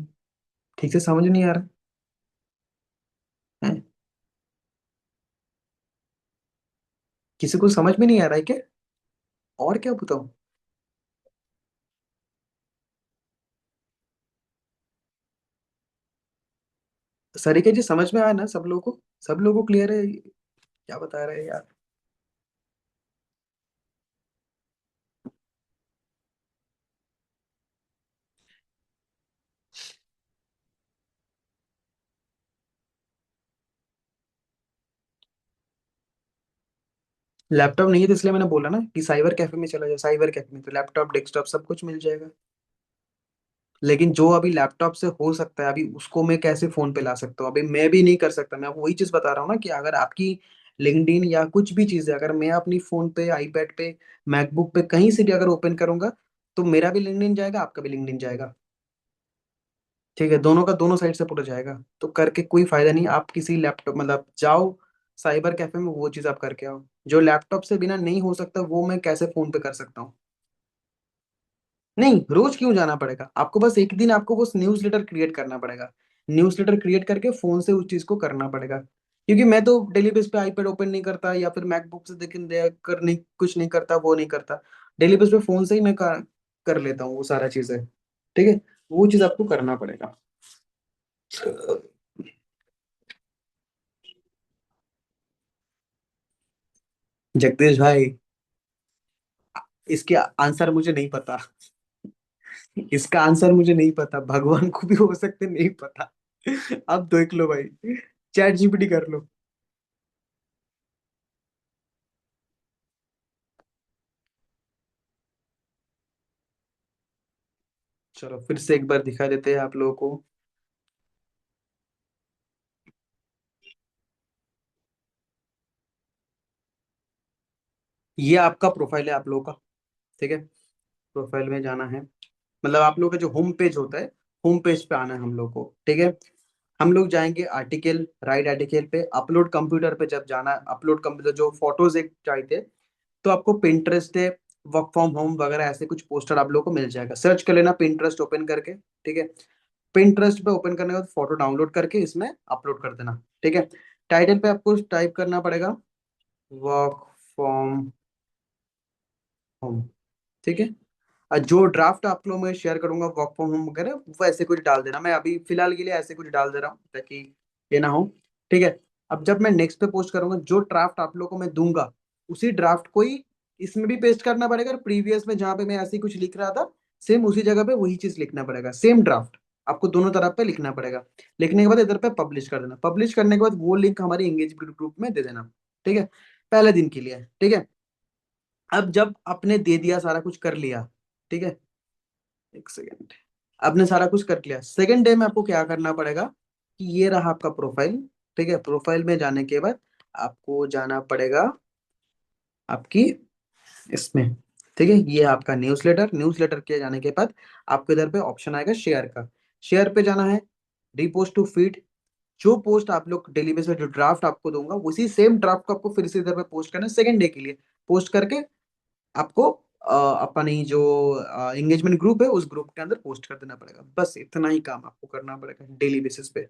ठीक से समझ नहीं आ रहा है? किसी को समझ में नहीं आ रहा है क्या? और क्या बताऊं? सरीके जी समझ में आया ना सब लोगों को? सब लोगों को क्लियर है? क्या बता रहे हैं यार? लैपटॉप नहीं है तो इसलिए मैंने बोला ना कि साइबर कैफे में चला जाओ। साइबर कैफे में तो लैपटॉप डेस्कटॉप सब कुछ मिल जाएगा। लेकिन जो अभी लैपटॉप से हो सकता है, अभी उसको मैं कैसे फोन पे ला सकता हूँ? अभी मैं भी नहीं कर सकता। मैं आपको वही चीज बता रहा हूँ ना कि अगर आपकी लिंक्डइन या कुछ भी चीज है, अगर मैं अपनी फोन पे, आईपैड पे, मैकबुक पे कहीं से भी अगर ओपन करूंगा, तो मेरा भी लिंक्डइन जाएगा, आपका भी लिंक्डइन जाएगा, ठीक है। दोनों का दोनों साइड से पूरा जाएगा। तो करके कोई फायदा नहीं। आप किसी लैपटॉप, मतलब जाओ साइबर कैफे में, वो चीज आप करके आओ। जो लैपटॉप से बिना नहीं हो सकता, वो मैं कैसे फोन पे कर सकता हूँ? नहीं, रोज क्यों जाना पड़ेगा आपको? बस एक दिन आपको बस न्यूज लेटर क्रिएट करना पड़ेगा। न्यूज लेटर क्रिएट करके फोन से उस चीज को करना पड़ेगा, क्योंकि मैं तो डेली बेस पे आईपैड ओपन नहीं करता, या फिर मैकबुक से देख कर नहीं, कुछ नहीं करता, वो नहीं करता। डेली बेस पे फोन से ही मैं कर लेता हूँ वो सारा चीजें, ठीक है। वो चीज आपको करना पड़ेगा। जगदीश भाई, इसके आंसर मुझे नहीं पता। इसका आंसर मुझे नहीं पता, भगवान को भी हो सकते नहीं पता। अब देख लो भाई, चैट जीपीटी कर लो। चलो फिर से एक बार दिखा देते हैं आप लोगों को। ये आपका प्रोफाइल है आप लोगों का, ठीक है। प्रोफाइल में जाना है, मतलब आप लोगों का जो होम पेज होता है, होम पेज पे आना है हम लोग को, ठीक है। हम लोग जाएंगे आर्टिकल, राइट आर्टिकल पे अपलोड कंप्यूटर पे जब जाना, अपलोड कंप्यूटर जो फोटोज एक चाहिए, तो आपको पिंटरेस्ट है, वर्क फ्रॉम होम वगैरह ऐसे कुछ पोस्टर आप लोगों को मिल जाएगा, सर्च कर लेना पिंटरेस्ट ओपन करके, ठीक है। पिंटरेस्ट पे ओपन करने के बाद फोटो डाउनलोड करके इसमें अपलोड कर देना, ठीक है। टाइटल पे आपको टाइप करना पड़ेगा वर्क फ्रॉम होम, ठीक है। और जो ड्राफ्ट आप लोग मैं शेयर करूंगा वर्क फ्रॉम होम वगैरह, वो ऐसे कुछ डाल देना, मैं अभी फिलहाल के लिए ऐसे कुछ डाल दे रहा हूँ ताकि ये ना हो, ठीक है। अब जब मैं नेक्स्ट पे पोस्ट करूंगा, जो ड्राफ्ट आप लोग को मैं दूंगा, उसी ड्राफ्ट को ही इसमें भी पेस्ट करना पड़ेगा, और प्रीवियस में जहाँ पे मैं ऐसे ही कुछ लिख रहा था, सेम उसी जगह पे वही चीज लिखना पड़ेगा, सेम ड्राफ्ट आपको दोनों तरफ पे लिखना पड़ेगा। लिखने के बाद इधर पे पब्लिश कर देना, पब्लिश करने के बाद वो लिंक हमारी एंगेजमेंट ग्रुप में दे देना, ठीक है। पहले दिन के लिए, ठीक है। अब जब आपने दे दिया, सारा कुछ कर लिया, ठीक है, एक सेकेंड, आपने सारा कुछ कर लिया, सेकेंड डे में आपको क्या करना पड़ेगा कि ये रहा आपका प्रोफाइल, ठीक है। प्रोफाइल में जाने के बाद आपको जाना पड़ेगा आपकी इसमें, ठीक है। ये है आपका न्यूज़लेटर, न्यूज़लेटर के जाने के बाद आपको इधर पे ऑप्शन आएगा शेयर का, शेयर पे जाना है, रिपोस्ट टू फीड, जो पोस्ट आप लोग डेली बेस में जो ड्राफ्ट आपको दूंगा, उसी सेम ड्राफ्ट को आपको फिर से इधर पे पोस्ट करना है सेकंड डे के लिए, पोस्ट करके आपको अपनी जो एंगेजमेंट ग्रुप है उस ग्रुप के अंदर पोस्ट कर देना पड़ेगा, बस इतना ही काम आपको करना पड़ेगा डेली बेसिस पे।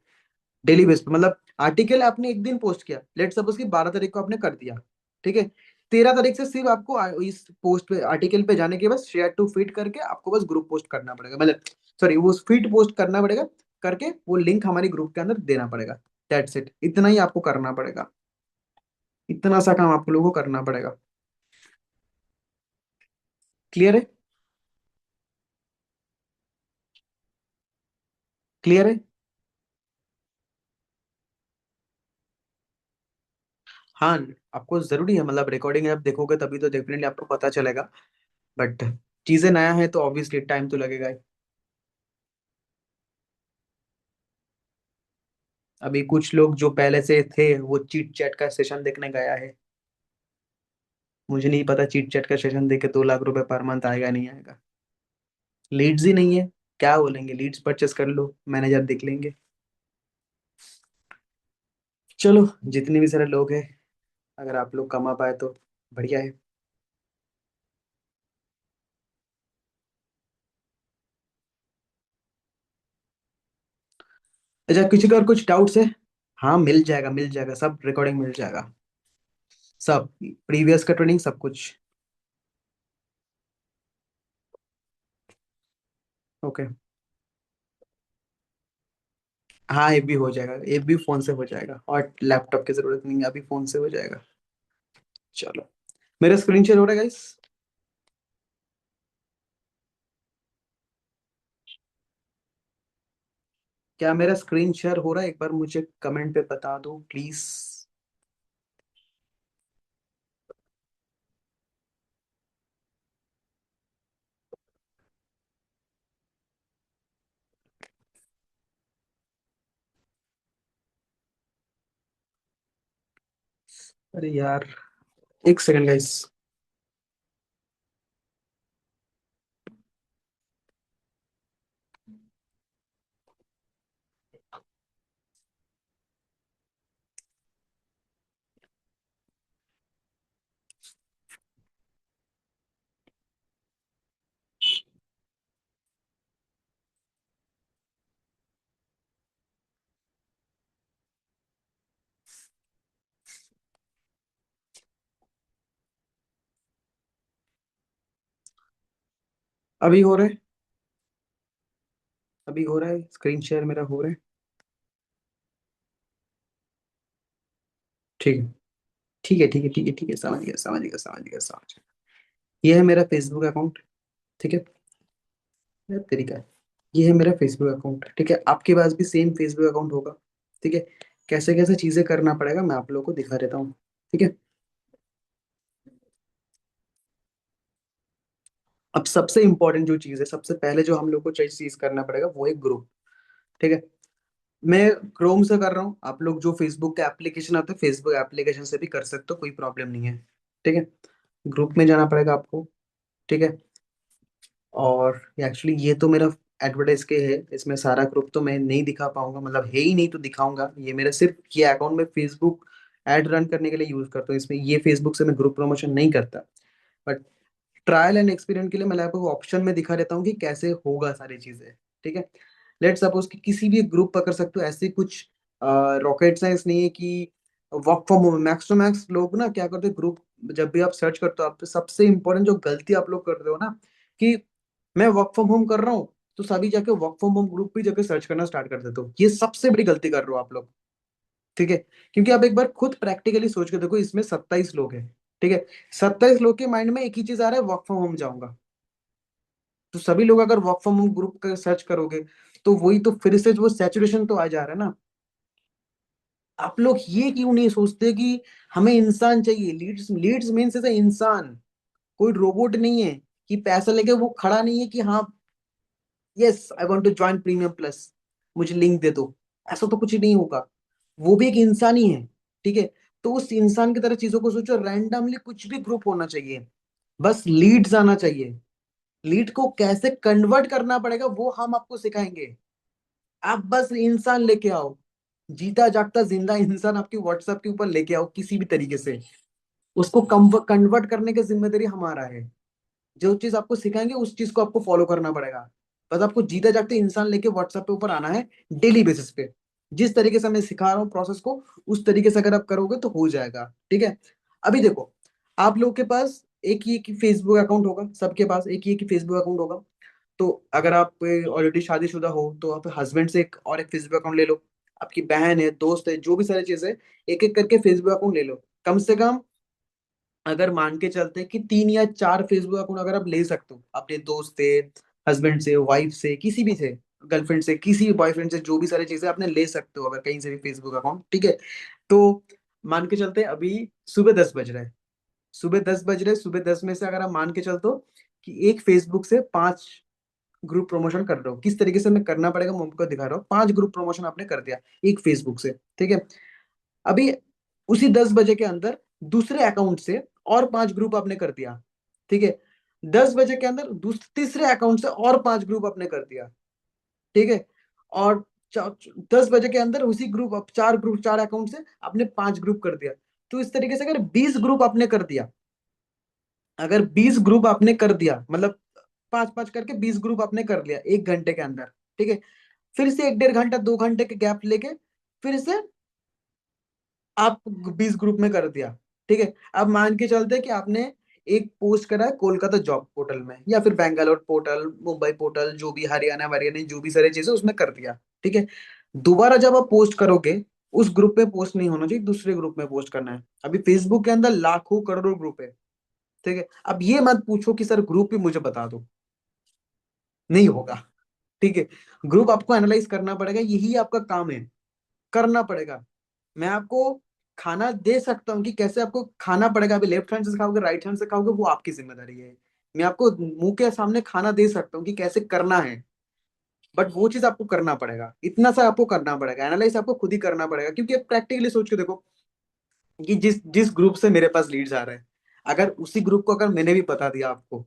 डेली बेस पे मतलब आर्टिकल आपने एक दिन पोस्ट किया, लेट सपोज कि 12 तारीख को आपने कर दिया, ठीक है। 13 तारीख से सिर्फ आपको इस पोस्ट पे आर्टिकल पे जाने के बाद शेयर टू फीड करके आपको बस ग्रुप पोस्ट करना पड़ेगा, मतलब सॉरी वो फीड पोस्ट करना पड़ेगा, करके वो लिंक हमारी ग्रुप के अंदर देना पड़ेगा। दैट्स इट, इतना ही आपको करना पड़ेगा, इतना सा काम आप लोगों को करना पड़ेगा। क्लियर है? क्लियर है? हाँ, आपको जरूरी है, मतलब रिकॉर्डिंग आप देखोगे तभी तो डेफिनेटली आपको पता चलेगा, बट चीजें नया है तो ऑब्वियसली टाइम तो लगेगा ही। अभी कुछ लोग जो पहले से थे वो चीट चैट का सेशन देखने गया है, मुझे नहीं पता चीट चैट का सेशन देख के 2 लाख रुपए पर मंथ आएगा नहीं आएगा। लीड्स ही नहीं है, क्या बोलेंगे, लीड्स परचेस कर लो, मैनेजर देख लेंगे। चलो, जितने भी सारे लोग हैं, अगर आप लोग कमा पाए तो बढ़िया है। अच्छा, किसी का और कुछ डाउट्स है? हाँ मिल जाएगा, मिल जाएगा, सब रिकॉर्डिंग मिल जाएगा, सब प्रीवियस का ट्रेनिंग सब कुछ। ओके। हाँ ये भी हो जाएगा, ये भी फोन से हो जाएगा, और लैपटॉप की जरूरत नहीं है, अभी फोन से हो जाएगा। चलो, मेरा स्क्रीन शेयर हो रहा है गाइस? क्या मेरा स्क्रीन शेयर हो रहा है? एक बार मुझे कमेंट पे बता दो प्लीज। अरे यार, एक सेकंड गाइस। अभी हो रहा है? अभी हो रहा है स्क्रीन शेयर मेरा हो रहा है? ठीक है। ठीक है, ठीक है, ठीक है, ठीक है, समझ गया, समझ गया, समझ गया, समझ गया। ये है मेरा फेसबुक अकाउंट। ठीक है। यह तरीका है। ये है मेरा फेसबुक अकाउंट। ठीक है, आपके पास भी सेम फेसबुक अकाउंट होगा। ठीक है। कैसे कैसे चीजें करना पड़ेगा मैं आप लोगों को दिखा देता हूँ। ठीक है। अब सबसे इंपॉर्टेंट जो चीज है, सबसे पहले जो हम लोग को चीज करना पड़ेगा वो है ग्रुप। ठीक है। मैं क्रोम से कर रहा हूँ, आप लोग जो फेसबुक का एप्लीकेशन आता है फेसबुक एप्लीकेशन से भी कर सकते हो, कोई प्रॉब्लम नहीं है। ठीक है। ग्रुप में जाना पड़ेगा आपको। ठीक है। और एक्चुअली ये तो मेरा एडवर्टाइज के है, इसमें सारा ग्रुप तो मैं नहीं दिखा पाऊंगा, मतलब है ही नहीं तो दिखाऊंगा। ये मेरा सिर्फ ये अकाउंट में फेसबुक एड रन करने के लिए यूज करता हूँ, इसमें ये फेसबुक से मैं ग्रुप प्रमोशन नहीं करता। बट ट्रायल एंड एक्सपीरियंस के लिए मैं आपको ऑप्शन में दिखा देता हूँ कि कैसे होगा सारी चीजें। ठीक है। लेट सपोज कि किसी भी ग्रुप पकड़ सकते हो, ऐसे कुछ रॉकेट साइंस नहीं है कि work from home. Max to max लोग ना क्या करते हैं, ग्रुप जब भी आप सर्च करते हो, आप तो सबसे इंपॉर्टेंट जो गलती आप लोग करते हो ना, कि मैं वर्क फ्रॉम होम कर रहा हूँ तो सभी जाके वर्क फ्रॉम होम ग्रुप पे जाके सर्च करना स्टार्ट कर देते हो। ये सबसे बड़ी गलती कर रहे हो आप लोग। ठीक है। क्योंकि आप एक बार खुद प्रैक्टिकली सोच के देखो, इसमें 27 लोग हैं। ठीक है। 27 लोग के माइंड में एक ही चीज आ रहा है, वर्क फ्रॉम होम जाऊंगा। तो सभी लोग अगर वर्क फ्रॉम होम ग्रुप का सर्च करोगे तो वही तो फिर से वो सैचुरेशन तो आ जा रहा है ना। आप लोग ये क्यों नहीं सोचते कि हमें इंसान चाहिए, लीड्स लीड्स मीन्स एज इंसान, कोई रोबोट नहीं है कि पैसा लेके वो खड़ा नहीं है कि हाँ yes I want to join premium plus, मुझे लिंक दे दो। ऐसा तो कुछ ही नहीं होगा। वो भी एक इंसान ही है। ठीक है। तो उस इंसान की तरह चीजों को सोचो, रैंडमली कुछ भी ग्रुप होना चाहिए, बस लीड्स आना चाहिए। लीड को कैसे कन्वर्ट करना पड़ेगा वो हम आपको सिखाएंगे। आप बस इंसान लेके आओ, जीता जागता जिंदा इंसान आपके व्हाट्सएप के ऊपर लेके आओ किसी भी तरीके से। उसको कन्वर्ट करने की जिम्मेदारी हमारा है। जो चीज आपको सिखाएंगे उस चीज को आपको फॉलो करना पड़ेगा। बस आपको जीते जागते इंसान लेके व्हाट्सएप पे ऊपर आना है, डेली बेसिस पे। जिस तरीके से मैं सिखा रहा हूँ प्रोसेस को, उस तरीके से अगर आप करोगे तो हो जाएगा। ठीक है। अभी देखो, आप लोगों के पास एक ही एक फेसबुक अकाउंट होगा, सबके पास एक ही एक फेसबुक अकाउंट होगा। तो अगर आप ऑलरेडी शादीशुदा हो तो आप हस्बैंड से एक और एक फेसबुक अकाउंट ले लो। आपकी बहन है, दोस्त है, जो भी सारी चीज है, एक एक करके फेसबुक अकाउंट ले लो। कम से कम अगर मान के चलते हैं कि 3 या 4 फेसबुक अकाउंट अगर आप ले सकते हो, अपने दोस्त से, हस्बैंड से, वाइफ से, किसी भी से, गर्लफ्रेंड से, किसी भी बॉयफ्रेंड से, जो भी सारी चीजें आपने ले सकते हो अगर कहीं से भी फेसबुक अकाउंट। ठीक है। तो मान के चलते हैं अभी सुबह 10 बज रहे हैं। सुबह 10 में से अगर आप मान के चलते हो कि एक फेसबुक से 5 ग्रुप प्रमोशन कर रहे हो, किस तरीके से मैं करना पड़ेगा मैं आपको दिखा रहा हूँ। 5 ग्रुप प्रमोशन आपने कर दिया एक फेसबुक से। ठीक है। अभी उसी 10 बजे के अंदर दूसरे अकाउंट से और 5 ग्रुप आपने कर दिया। ठीक है। 10 बजे के अंदर तीसरे अकाउंट से और 5 ग्रुप आपने कर दिया। ठीक है। और 10 बजे के अंदर उसी ग्रुप 4 ग्रुप 4 अकाउंट से आपने 5 ग्रुप कर दिया। तो इस तरीके से अगर 20 ग्रुप आपने कर दिया, अगर 20 ग्रुप आपने कर दिया मतलब 5 5 करके 20 ग्रुप आपने कर लिया 1 घंटे के अंदर। ठीक है। फिर से 1 1.5 घंटा 2 घंटे के गैप लेके फिर से आप 20 ग्रुप में कर दिया। ठीक है। अब मान के चलते हैं कि आपने एक पोस्ट करा है कोलकाता जॉब पोर्टल में, या फिर बैंगलोर पोर्टल, मुंबई पोर्टल, जो भी हरियाणा वरियाणा जो भी सारी चीजें उसमें कर दिया। ठीक है। दोबारा जब आप पोस्ट करोगे, उस ग्रुप में पोस्ट नहीं होना चाहिए, दूसरे ग्रुप में पोस्ट करना है। अभी फेसबुक के अंदर लाखों करोड़ों ग्रुप है। ठीक है। अब ये मत पूछो कि सर ग्रुप भी मुझे बता दो, नहीं होगा। ठीक है। ग्रुप आपको एनालाइज करना पड़ेगा, यही आपका काम है, करना पड़ेगा। मैं आपको खाना दे सकता हूँ कि कैसे आपको खाना पड़ेगा, अभी लेफ्ट हैंड से खाओगे राइट हैंड से खाओगे वो आपकी जिम्मेदारी है। मैं आपको मुंह के सामने खाना दे सकता हूँ कि कैसे करना है, बट वो चीज आपको करना पड़ेगा, इतना सा आपको करना पड़ेगा। एनालाइज आपको खुद ही करना पड़ेगा, क्योंकि आप प्रैक्टिकली सोच के देखो कि जिस जिस ग्रुप से मेरे पास लीड्स आ रहे हैं, अगर उसी ग्रुप को अगर मैंने भी बता दिया आपको,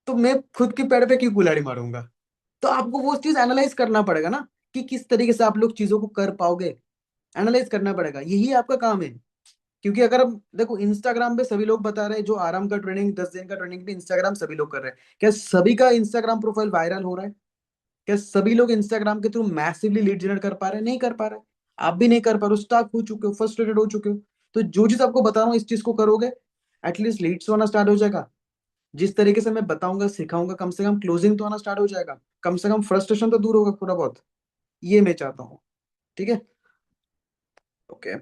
तो मैं खुद के पेड़ पे क्यों कुल्हाड़ी मारूंगा। तो आपको वो चीज एनालाइज करना पड़ेगा ना, कि किस तरीके से आप लोग चीजों को कर पाओगे। एनालाइज करना पड़ेगा, यही आपका काम है। क्योंकि अगर हम देखो इंस्टाग्राम पे सभी लोग बता रहे हैं, जो आराम का ट्रेनिंग 10 दिन का ट्रेनिंग पे इंस्टाग्राम सभी लोग कर रहे हैं, क्या सभी का इंस्टाग्राम प्रोफाइल वायरल हो रहा है? क्या सभी लोग इंस्टाग्राम के थ्रू मैसिवली लीड जनरेट कर पा रहे हैं? नहीं कर पा रहे। आप भी नहीं कर पा रहे हो, स्टक हो चुके हो, फ्रस्ट्रेटेड हो चुके हो। तो जो चीज आपको बता रहा हूँ इस चीज को करोगे, एटलीस्ट लीड्स होना स्टार्ट हो जाएगा। जिस तरीके से मैं बताऊंगा सिखाऊंगा, कम से कम क्लोजिंग तो आना स्टार्ट हो जाएगा, कम से कम फ्रस्ट्रेशन तो दूर होगा थोड़ा बहुत। ये मैं चाहता हूँ। ठीक है। ओके।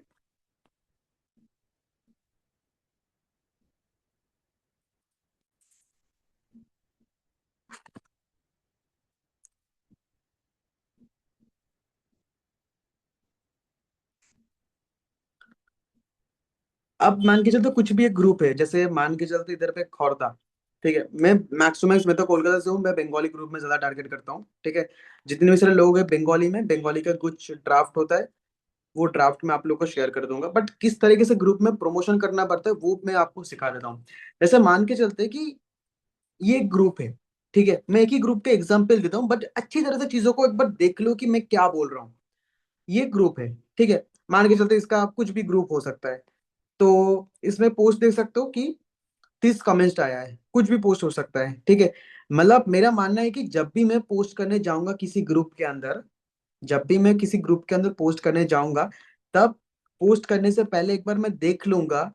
अब मान के चलते कुछ भी एक ग्रुप है, जैसे मान के चलते इधर पे खौरदा, ठीक है, मैं मैक्स टू मैक्स, मैं तो कोलकाता से हूँ, मैं बंगाली ग्रुप में ज्यादा टारगेट करता हूँ, ठीक है। जितने भी सारे लोग हैं बंगाली में, बंगाली का कुछ ड्राफ्ट होता है, वो ड्राफ्ट मैं आप लोग को शेयर कर दूंगा, बट किस तरीके से ग्रुप में प्रमोशन करना पड़ता है वो मैं आपको सिखा देता हूँ। जैसे मान के चलते कि ये एक ग्रुप है, ठीक है, मैं एक ही ग्रुप के एग्जांपल देता हूँ, बट अच्छी तरह से चीजों को एक बार देख लो कि मैं क्या बोल रहा हूँ। ये ग्रुप है, ठीक है, मान के चलते इसका कुछ भी ग्रुप हो सकता है, तो इसमें पोस्ट देख सकते हो कि 30 कमेंट आया है, कुछ भी पोस्ट हो सकता है, ठीक है। मतलब मेरा मानना है कि जब भी मैं पोस्ट करने जाऊंगा किसी ग्रुप के अंदर, जब भी मैं किसी ग्रुप के अंदर पोस्ट करने जाऊंगा, तब पोस्ट करने से पहले एक बार मैं देख लूंगा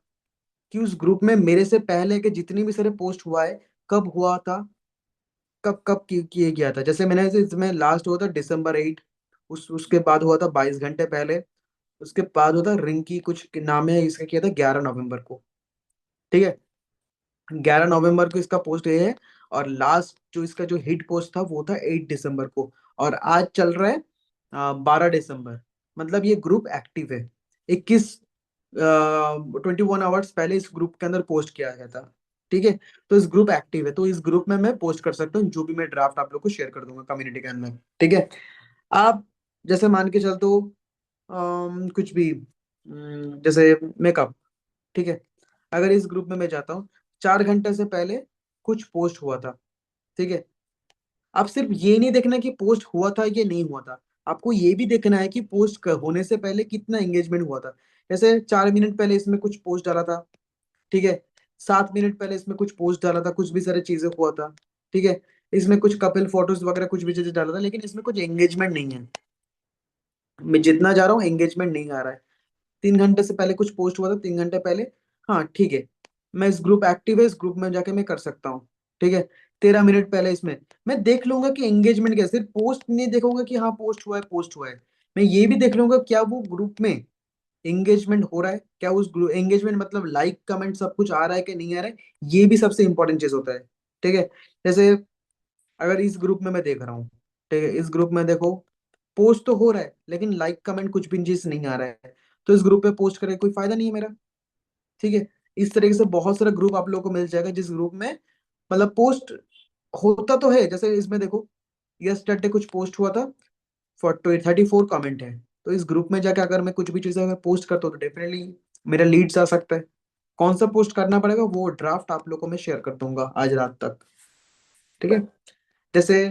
कि उस ग्रुप में मेरे से पहले के जितनी भी सारे पोस्ट हुआ है, कब हुआ था, कब कब किए गया था। जैसे मैंने इसमें लास्ट हुआ था December 8, उसके बाद हुआ था 22 घंटे पहले, उसके बाद हुआ था रिंकी कुछ नाम है इसका, किया था 11 नवंबर को, ठीक है। 11 नवंबर को इसका पोस्ट ये है, और लास्ट जो इसका जो हिट पोस्ट था वो था 8 दिसंबर को, और आज चल रहा है 12 दिसंबर। मतलब ये ग्रुप एक्टिव है। 21 आवर्स पहले इस ग्रुप के अंदर पोस्ट किया गया था, ठीक है। तो इस ग्रुप एक्टिव है, तो इस ग्रुप में मैं पोस्ट कर सकता हूँ जो भी मैं ड्राफ्ट आप लोग को शेयर कर दूंगा कम्युनिटी के अंदर, ठीक है। आप जैसे मान के चलते हो कुछ भी, जैसे मेकअप, ठीक है, अगर इस ग्रुप में मैं जाता हूँ, 4 घंटे से पहले कुछ पोस्ट हुआ था, ठीक है। अब सिर्फ ये नहीं देखना कि पोस्ट हुआ था या नहीं हुआ था, आपको ये भी देखना है कि पोस्ट होने से पहले कितना एंगेजमेंट हुआ था। जैसे 4 मिनट पहले इसमें कुछ पोस्ट डाला था, ठीक है, 7 मिनट पहले इसमें कुछ पोस्ट डाला था, कुछ भी सारी चीजें हुआ था, ठीक है। इसमें कुछ कपल फोटोज वगैरह कुछ भी चीजें डाला था, लेकिन इसमें कुछ एंगेजमेंट नहीं है। मैं जितना जा रहा हूँ एंगेजमेंट नहीं आ रहा है। 3 घंटे से पहले कुछ पोस्ट हुआ था, 3 घंटे पहले, हाँ ठीक है, मैं इस ग्रुप एक्टिव है, इस ग्रुप में जाके मैं कर सकता हूँ, ठीक है। 13 मिनट पहले इसमें मैं देख लूंगा कि एंगेजमेंट क्या है। सिर्फ पोस्ट नहीं देखूंगा कि हाँ पोस्ट हुआ है, पोस्ट हुआ है, मैं ये भी देख लूंगा क्या वो ग्रुप में एंगेजमेंट हो रहा है, क्या उस ग्रुप एंगेजमेंट मतलब लाइक कमेंट सब कुछ आ रहा है कि नहीं आ रहा है, ये भी सबसे इंपॉर्टेंट चीज होता है, ठीक है। जैसे अगर इस ग्रुप में मैं देख रहा हूँ, ठीक है, इस ग्रुप में देखो पोस्ट तो हो रहा है लेकिन लाइक कमेंट कुछ भी चीज नहीं आ रहा है, तो इस ग्रुप पे पोस्ट करके कोई फायदा नहीं है मेरा, ठीक है। इस तरीके से बहुत सारा ग्रुप आप लोगों को मिल जाएगा जिस ग्रुप में मतलब पोस्ट होता तो है। जैसे इसमें देखो यस्टरडे कुछ पोस्ट हुआ था, 34 कमेंट है, तो इस ग्रुप में जाके अगर मैं कुछ भी चीजें अगर पोस्ट करता हूँ तो डेफिनेटली मेरा लीड्स आ सकता है। कौन सा पोस्ट करना पड़ेगा वो ड्राफ्ट आप लोगों को मैं शेयर कर दूंगा आज रात तक, ठीक है। जैसे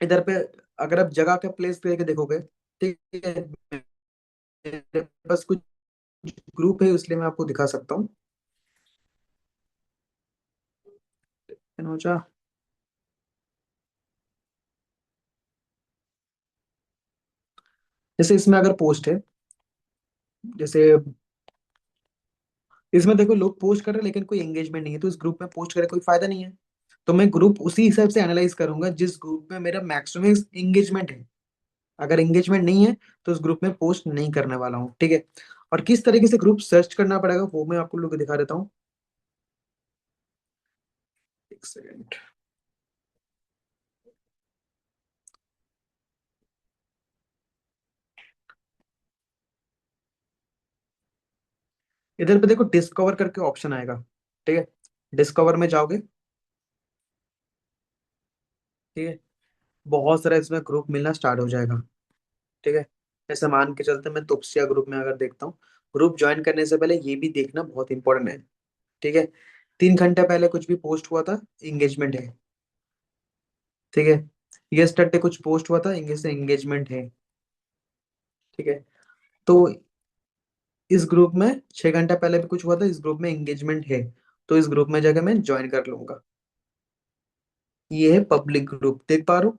इधर पे अगर आप जगह का प्लेस करके देखोगे, ठीक है, मेरे पास कुछ ग्रुप है इसलिए मैं आपको दिखा सकता हूँ। जैसे इसमें अगर पोस्ट है, जैसे इसमें देखो लोग पोस्ट कर रहे हैं लेकिन कोई एंगेजमेंट नहीं है, तो इस ग्रुप में पोस्ट करे कोई फायदा नहीं है। तो मैं ग्रुप उसी हिसाब से एनालाइज करूंगा जिस ग्रुप में मेरा मैक्सिमम एंगेजमेंट है। अगर एंगेजमेंट नहीं है तो उस ग्रुप में पोस्ट नहीं करने वाला हूँ, ठीक है। और किस तरीके से ग्रुप सर्च करना पड़ेगा वो मैं आपको लोग को दिखा देता हूँ। एक सेकेंड। इधर पे देखो डिस्कवर करके ऑप्शन आएगा, ठीक है। डिस्कवर में जाओगे, ठीक है, बहुत सारा इसमें ग्रुप मिलना स्टार्ट हो जाएगा, ठीक है। जैसे मान के चलते मैं तुपसिया ग्रुप में अगर देखता हूँ, ग्रुप ज्वाइन करने से पहले ये भी देखना बहुत इंपॉर्टेंट है, ठीक है। 3 घंटे पहले कुछ भी पोस्ट हुआ था, एंगेजमेंट है, ठीक है। यस्टरडे कुछ पोस्ट हुआ था, इंग्लिश से एंगेजमेंट है, ठीक है। तो इस ग्रुप में 6 घंटा पहले भी कुछ हुआ था, इस ग्रुप में एंगेजमेंट है, तो इस ग्रुप में जाकर मैं ज्वाइन कर लूंगा। ये है पब्लिक ग्रुप, देख पा रहे हो,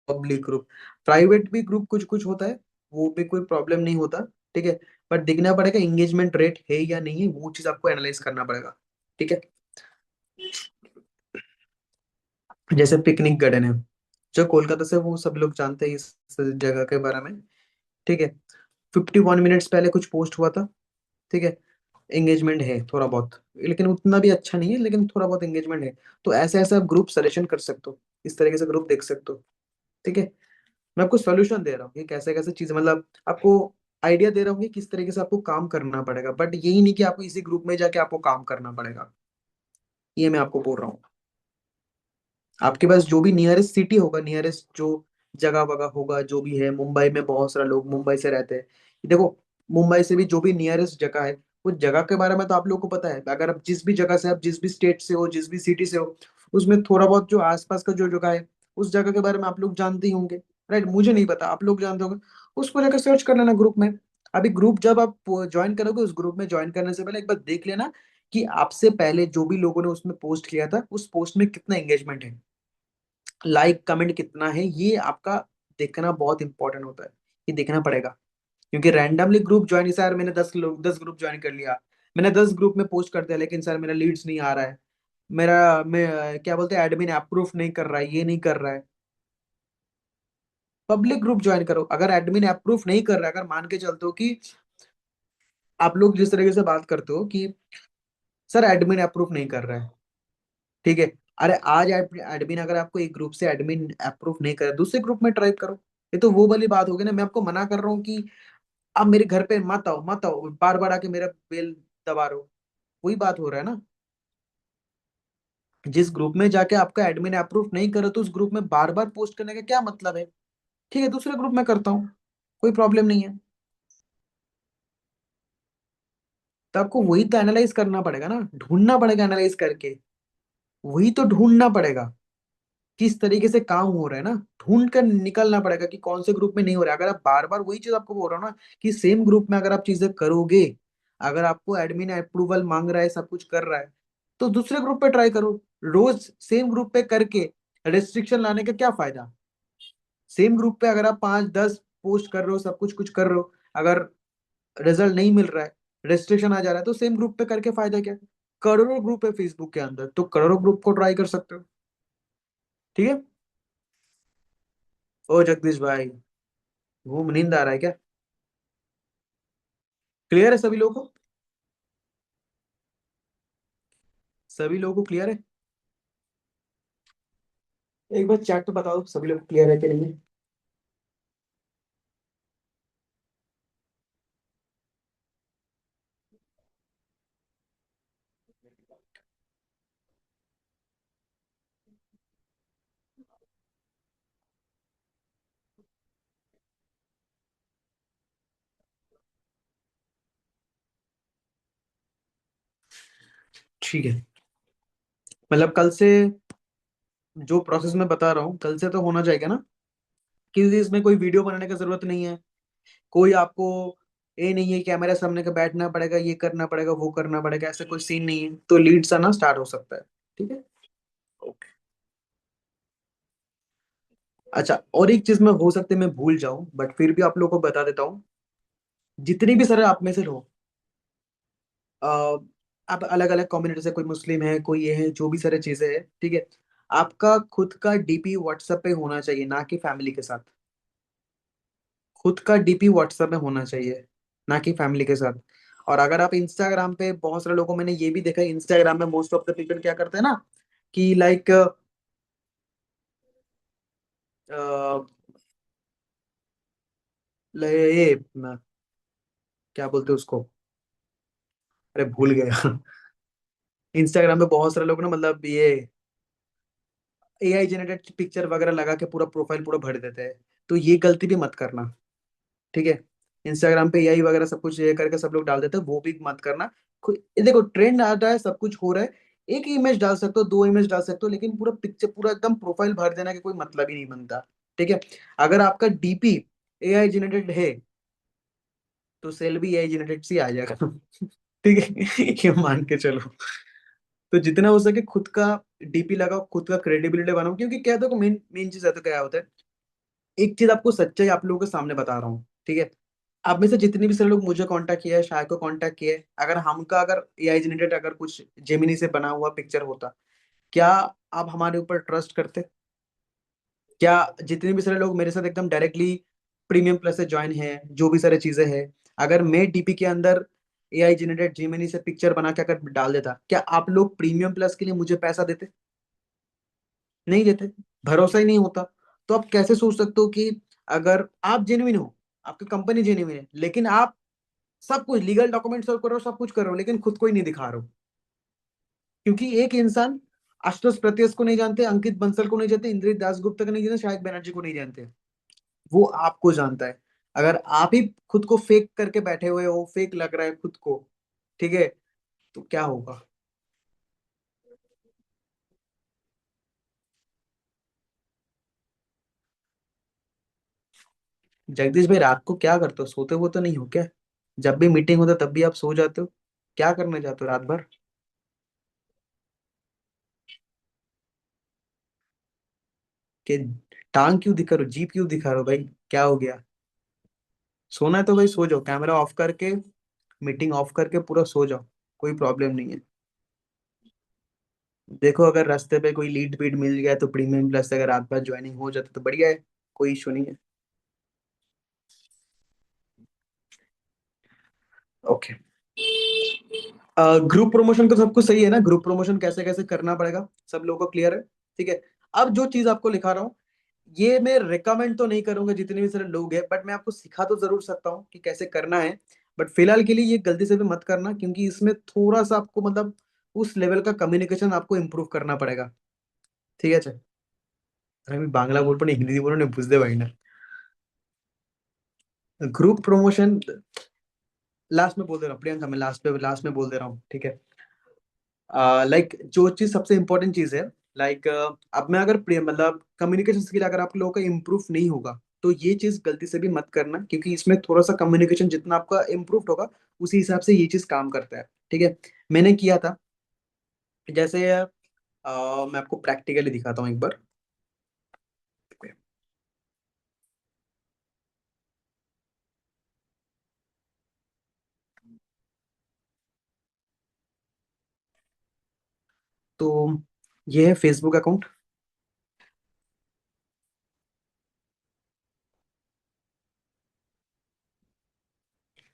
पब्लिक ग्रुप। प्राइवेट भी ग्रुप कुछ कुछ होता है, वो भी कोई प्रॉब्लम नहीं होता, ठीक है। बट देखना पड़ेगा एंगेजमेंट रेट है या नहीं है, वो चीज आपको एनालाइज करना पड़ेगा, ठीक है। जैसे पिकनिक गार्डन है जो कोलकाता से, वो सब लोग जानते हैं इस जगह के बारे में, ठीक है। 51 मिनट्स पहले कुछ पोस्ट हुआ था, ठीक है। एंगेजमेंट है थोड़ा बहुत, लेकिन उतना भी अच्छा नहीं है, लेकिन थोड़ा बहुत एंगेजमेंट है। तो ऐसे ऐसे आप ग्रुप सजेशन कर सकते हो, इस तरीके से ग्रुप देख सकते हो, ठीक है। मैं आपको सोल्यूशन दे रहा हूँ कि कैसे कैसे चीज मतलब आपको आइडिया दे रहा हूँ कि किस तरीके से आपको काम करना पड़ेगा, बट यही नहीं कि आपको इसी ग्रुप में जाके आपको काम करना पड़ेगा। ये मैं आपको बोल रहा हूँ। आपके पास जो भी नियरेस्ट सिटी होगा, नियरेस्ट जो जगह वगह होगा, जो भी है, मुंबई में बहुत सारे लोग मुंबई से रहते हैं। देखो, मुंबई से भी जो भी नियरेस्ट जगह है, उस जगह के बारे में तो आप लोग को पता है। अगर आप जिस भी जगह से, आप जिस भी स्टेट से हो, जिस भी सिटी से हो, उसमें थोड़ा बहुत जो आसपास का जो जगह है, उस जगह के बारे में आप लोग जानते ही होंगे। राइट, मुझे नहीं पता, आप लोग जानते होंगे। उसको लेकर सर्च कर लेना ग्रुप में। अभी ग्रुप जब आप ज्वाइन करोगे, उस ग्रुप में ज्वाइन करने से पहले एक बार देख लेना कि आपसे पहले जो भी लोगों ने उसमें पोस्ट किया था, उस पोस्ट में कितना एंगेजमेंट है, लाइक कमेंट कितना है। ये आपका देखना बहुत इंपॉर्टेंट होता है। ये देखना पड़ेगा। क्योंकि रैंडमली ग्रुप ज्वाइन, सर मैंने 10 लोग 10 ग्रुप ज्वाइन कर लिया, मैंने 10 ग्रुप में पोस्ट कर दिया, लेकिन सर मेरा लीड्स नहीं आ रहा है, मेरा मैं क्या बोलते हैं, एडमिन अप्रूव नहीं कर रहा है, ये नहीं कर रहा है। पब्लिक ग्रुप ज्वाइन करो। अगर एडमिन अप्रूव नहीं कर रहा है, अगर मान के चलते हो कि आप लोग जिस तरीके से बात करते हो कि सर एडमिन अप्रूव नहीं कर रहा है, ठीक है। अरे आज एडमिन अगर आपको एक ग्रुप से एडमिन अप्रूव नहीं करे, दूसरे ग्रुप में ट्राई करो। ये तो वो वाली बात होगी ना, मैं आपको मना कर रहा हूँ कि आप मेरे घर पे मत आओ, मत आओ, बार बार आके मेरा बेल दबा रहे हो। वही बात हो रहा है ना। जिस ग्रुप में जाके आपका एडमिन अप्रूव नहीं करे, तो उस ग्रुप में बार बार पोस्ट करने का क्या मतलब है। ठीक है, दूसरे ग्रुप में करता हूँ, कोई प्रॉब्लम नहीं है। तो आपको वही तो एनालाइज करना पड़ेगा ना, ढूंढना पड़ेगा एनालाइज करके। वही तो ढूंढना पड़ेगा किस तरीके से काम हो रहा है ना। ढूंढ कर निकलना पड़ेगा कि कौन से ग्रुप में नहीं हो रहा है। अगर आप बार बार वही चीज आपको बोल रहा हूँ ना, कि सेम ग्रुप में अगर आप चीजें करोगे, अगर आपको एडमिन अप्रूवल मांग रहा है, सब कुछ कर रहा है, तो दूसरे ग्रुप पे ट्राई करो। रोज सेम ग्रुप पे करके रेस्ट्रिक्शन लाने का क्या फायदा। सेम ग्रुप पे अगर आप 5 10 पोस्ट कर रहे हो, सब कुछ कुछ कर रहे हो, अगर रिजल्ट नहीं मिल रहा है, रेस्ट्रिक्शन आ जा रहा है, तो सेम ग्रुप पे करके फायदा क्या। करोड़ों ग्रुप है फेसबुक के अंदर, तो करोड़ों ग्रुप को ट्राई कर सकते हो। ठीक है। ओ जगदीश भाई, घूम नींद आ रहा है क्या? क्लियर है सभी लोगों को? सभी लोगों को क्लियर है? एक बार चैट तो बताओ सभी लोग क्लियर है कि नहीं है। ठीक है। मतलब कल से जो प्रोसेस मैं बता रहा हूँ, कल से तो होना चाहिए ना। क्योंकि इसमें कोई वीडियो बनाने का जरूरत नहीं है। कोई आपको ये नहीं है कैमरा सामने का बैठना पड़ेगा, ये करना पड़ेगा, वो करना पड़ेगा, ऐसा कोई सीन नहीं है। तो लीड्स आना स्टार्ट हो सकता है। ठीक है। ओके। अच्छा, और एक चीज मैं हो सकता है मैं भूल जाऊं, बट फिर भी आप लोगों को बता देता हूँ। जितने भी सारे आप में से हो, अ, आप अलग अलग कम्युनिटी से, कोई मुस्लिम है, कोई ये है, जो भी सारी चीजें हैं, ठीक है। आपका खुद का डीपी व्हाट्सएप पे होना चाहिए, ना कि फैमिली के साथ। खुद का डीपी व्हाट्सएप में होना चाहिए, ना कि फैमिली के साथ। और अगर आप इंस्टाग्राम पे, बहुत सारे लोगों, मैंने ये भी देखा है, इंस्टाग्राम में मोस्ट ऑफ द पीपल क्या करते हैं ना, कि लाइक ये क्या बोलते हैं उसको, अरे भूल गया। इंस्टाग्राम पे बहुत सारे लोग ना, मतलब ये एआई जनरेटेड पिक्चर वगैरह लगा के पूरा प्रोफाइल पूरा भर देते हैं। तो ये गलती भी मत करना। ठीक है। इंस्टाग्राम पे एआई वगैरह सब कुछ ये करके सब लोग डाल देते हैं, वो भी मत करना। ये देखो, ट्रेंड आ रहा है, सब कुछ हो रहा है। एक इमेज डाल सकते हो, 2 इमेज डाल सकते हो, लेकिन पूरा पिक्चर, पूरा एकदम प्रोफाइल भर देना के कोई मतलब ही नहीं बनता। ठीक है। अगर आपका डीपी एआई जनरेटेड है, तो सेल भी एआई जनरेटेड से आ जाएगा। ठीक है। ये मान के चलो। तो जितना हो सके खुद का डीपी लगाओ, खुद का क्रेडिबिलिटी बनाओ। क्योंकि क्या, देखो मेन मेन चीज है तो क्या होता है, एक चीज आपको सच्चाई आप लोगों के सामने बता रहा हूँ, ठीक है। आप में से जितने भी सारे लोग मुझे कांटेक्ट किया है, शाय को कांटेक्ट किया है, अगर हमका, अगर एआई जनरेटेड अगर कुछ जेमिनी से बना हुआ पिक्चर होता, क्या आप हमारे ऊपर ट्रस्ट करते? क्या जितने भी सारे लोग मेरे साथ एकदम डायरेक्टली प्रीमियम प्लस से ज्वाइन है, जो भी सारी चीजें हैं, अगर मैं डीपी के अंदर एआई जनरेटेड जेमिनी से पिक्चर बना के अगर डाल देता, क्या आप लोग प्रीमियम प्लस के लिए मुझे पैसा देते? नहीं देते। भरोसा ही नहीं होता। तो आप कैसे सोच सकते हो कि अगर आप जेन्युइन हो, आपकी कंपनी जेन्युइन है, लेकिन आप सब कुछ लीगल डॉक्यूमेंट सर्व कर रहे हो, सब कुछ कर रहे हो, लेकिन खुद को ही नहीं दिखा रहे हो। क्योंकि एक इंसान आशुतोष प्रत्यस को नहीं जानते, अंकित बंसल को नहीं जानते, इंद्रित दासगुप्ता को नहीं जानते, शाहिद बनर्जी को नहीं जानते। वो आपको जानता है। अगर आप ही खुद को फेक करके बैठे हुए हो, फेक लग रहा है खुद को, ठीक है, तो क्या होगा? जगदीश भाई, रात को क्या करते हो? सोते वो तो नहीं हो क्या? जब भी मीटिंग होता है तब भी आप सो जाते हो। क्या करने जाते हो रात भर? कि टांग क्यों दिखा रहे हो, जीप क्यों दिखा रहे हो भाई? क्या हो गया? सोना है तो भाई सो जाओ, कैमरा ऑफ करके, मीटिंग ऑफ करके पूरा सो जाओ। कोई प्रॉब्लम नहीं है। देखो, अगर रास्ते पे कोई लीड बीड मिल गया तो प्रीमियम प्लस अगर रात भर ज्वाइनिंग हो जाता तो बढ़िया है। कोई इशू नहीं है। ओके। ग्रुप प्रमोशन तो सब कुछ सही है ना? ग्रुप प्रमोशन कैसे कैसे करना पड़ेगा सब लोगों को क्लियर है? ठीक है। अब जो चीज आपको लिखा रहा हूँ, ये मैं रिकमेंड तो नहीं करूंगा जितने भी सारे लोग हैं, बट मैं आपको सिखा तो जरूर सकता हूँ कि कैसे करना है। बट फिलहाल के लिए ये गलती से भी मत करना, क्योंकि इसमें थोड़ा सा आपको मतलब उस लेवल का कम्युनिकेशन आपको इम्प्रूव करना पड़ेगा। ठीक है चल। अरे मैं बांग्ला बोल पा हिंदी बोलो नहीं, बुझते भाई ना। ग्रुप प्रमोशन लास्ट में बोल दे रहा हूँ प्रियंका, मैं लास्ट में बोल दे रहा हूँ, ठीक है। लाइक जो चीज सबसे इंपॉर्टेंट चीज है, लाइक अब मैं अगर मतलब कम्युनिकेशन स्किल अगर आप लोगों का इम्प्रूव नहीं होगा, तो ये चीज गलती से भी मत करना, क्योंकि इसमें थोड़ा सा कम्युनिकेशन जितना आपका इम्प्रूव होगा, उसी हिसाब से ये चीज काम करता है। ठीक है। मैंने किया था, जैसे मैं आपको प्रैक्टिकली दिखाता हूँ एक बार। तो ये है फेसबुक अकाउंट।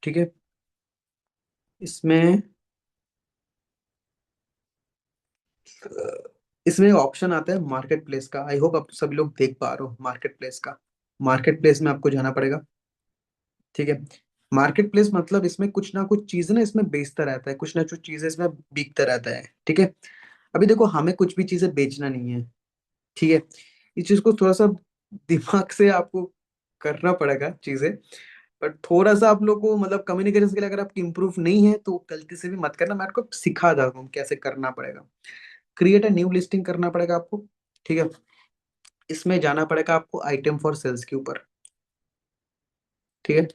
ठीक है। इसमें इसमें ऑप्शन आता है मार्केट प्लेस का। आई होप आप सभी लोग देख पा रहे हो मार्केट प्लेस का। मार्केट प्लेस में आपको जाना पड़ेगा। ठीक है। मार्केट प्लेस मतलब इसमें कुछ ना कुछ चीजें ना इसमें बेचता रहता है, कुछ ना कुछ चीजें इसमें बिकता रहता है। ठीक है। अभी देखो, हमें कुछ भी चीजें बेचना नहीं है। ठीक है। इस चीज को थोड़ा सा दिमाग से आपको करना पड़ेगा चीजें। बट थोड़ा सा आप लोग को मतलब कम्युनिकेशन के लिए अगर आपकी इंप्रूव नहीं है तो गलती से भी मत करना, मैं आपको सिखा देता हूँ कैसे करना पड़ेगा। क्रिएट अ न्यू लिस्टिंग करना पड़ेगा आपको। ठीक है। इसमें जाना पड़ेगा आपको आइटम फॉर सेल्स के ऊपर। ठीक है।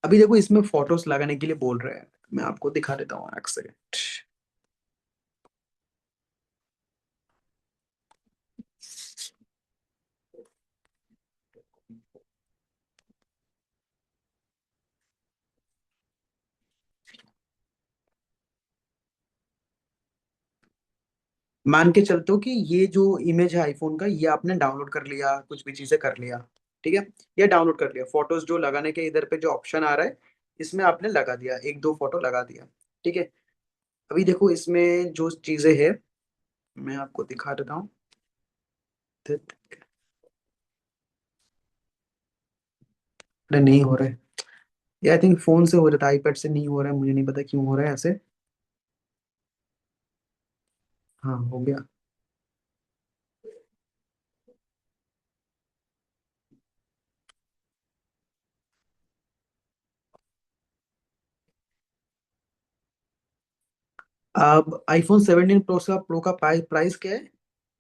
अभी देखो, इसमें फोटोज लगाने के लिए बोल रहे हैं, मैं आपको दिखा देता हूँ एक सेकंड। मान के चलते हो कि ये जो इमेज है आईफोन का, ये आपने डाउनलोड कर लिया, कुछ भी चीजें कर लिया। ठीक है। ये डाउनलोड कर लिया, फोटोज जो लगाने के इधर पे जो ऑप्शन आ रहा है, इसमें आपने लगा दिया, एक दो फोटो लगा दिया। ठीक है। अभी देखो, इसमें जो चीजें है मैं आपको दिखा देता हूँ। अरे नहीं हो रहा है, ये आई थिंक फोन से हो रहा था, आईपैड से नहीं हो रहा है, मुझे नहीं पता क्यों हो रहा है ऐसे। हाँ, हो गया। अब आईफोन 17 प्रो का प्राइस क्या है?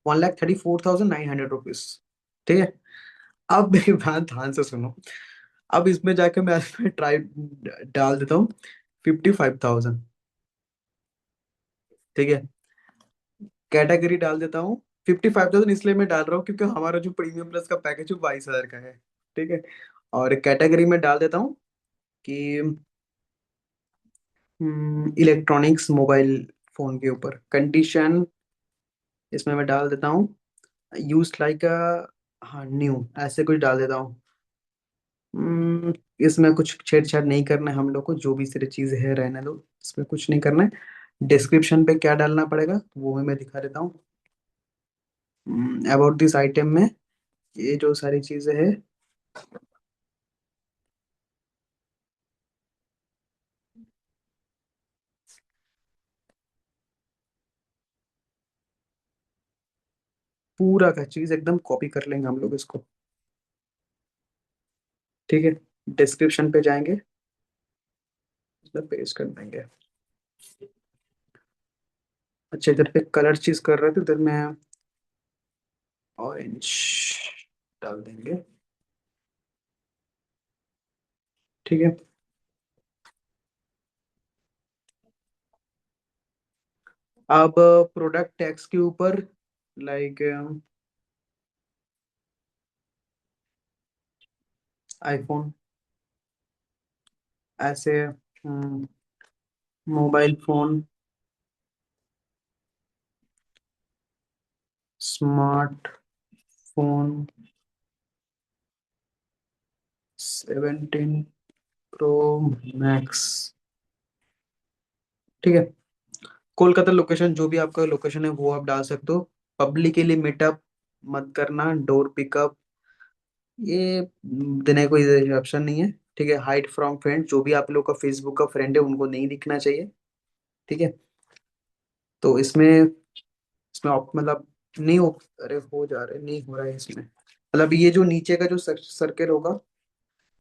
1,34,900 रुपीज। ठीक है। अब मेरी बात ध्यान से सुनो। अब इसमें जाके मैं इसमें ट्राई डाल देता हूँ 55,000। ठीक है। कैटेगरी डाल देता हूँ 55,000, इसलिए मैं डाल रहा हूँ क्योंकि हमारा जो प्रीमियम प्लस का पैकेज है 22,000 का है। ठीक है। और कैटेगरी में डाल देता हूँ कि इलेक्ट्रॉनिक्स मोबाइल फोन के ऊपर कंडीशन। इसमें मैं डाल देता हूँ यूज लाइक हाँ न्यू, ऐसे कुछ डाल देता हूँ। हम्म, इसमें कुछ छेड़छाड़ नहीं करना है हम लोग को, जो भी सारी चीज है रहने दो, इसमें कुछ नहीं करना है। डिस्क्रिप्शन पे क्या डालना पड़ेगा वो मैं दिखा देता हूँ। अबाउट दिस आइटम में ये जो सारी चीजें हैं, पूरा का चीज एकदम कॉपी कर लेंगे हम लोग इसको। ठीक है, डिस्क्रिप्शन पे जाएंगे, इसमें पेस्ट कर देंगे। अच्छा, इधर पे कलर चीज कर रहे थे, इधर मैं ऑरेंज डाल देंगे। ठीक है, अब प्रोडक्ट टैक्स के ऊपर लाइक आईफोन, ऐसे mobile phone, smart phone 17 pro max. ठीक है, कोलकाता लोकेशन, जो भी आपका लोकेशन है वो आप डाल सकते हो। पब्लिकली मीटअप मत करना, डोर पिकअप ये देने का कोई ऑप्शन नहीं है। ठीक है, हाइड फ्रॉम फ्रेंड, जो भी आप लोग का फेसबुक का फ्रेंड है उनको नहीं दिखना चाहिए। ठीक है, तो इसमें मतलब नहीं हो, अरे हो जा रहा है, नहीं हो रहा है इसमें। मतलब ये जो नीचे का जो सर्कल होगा,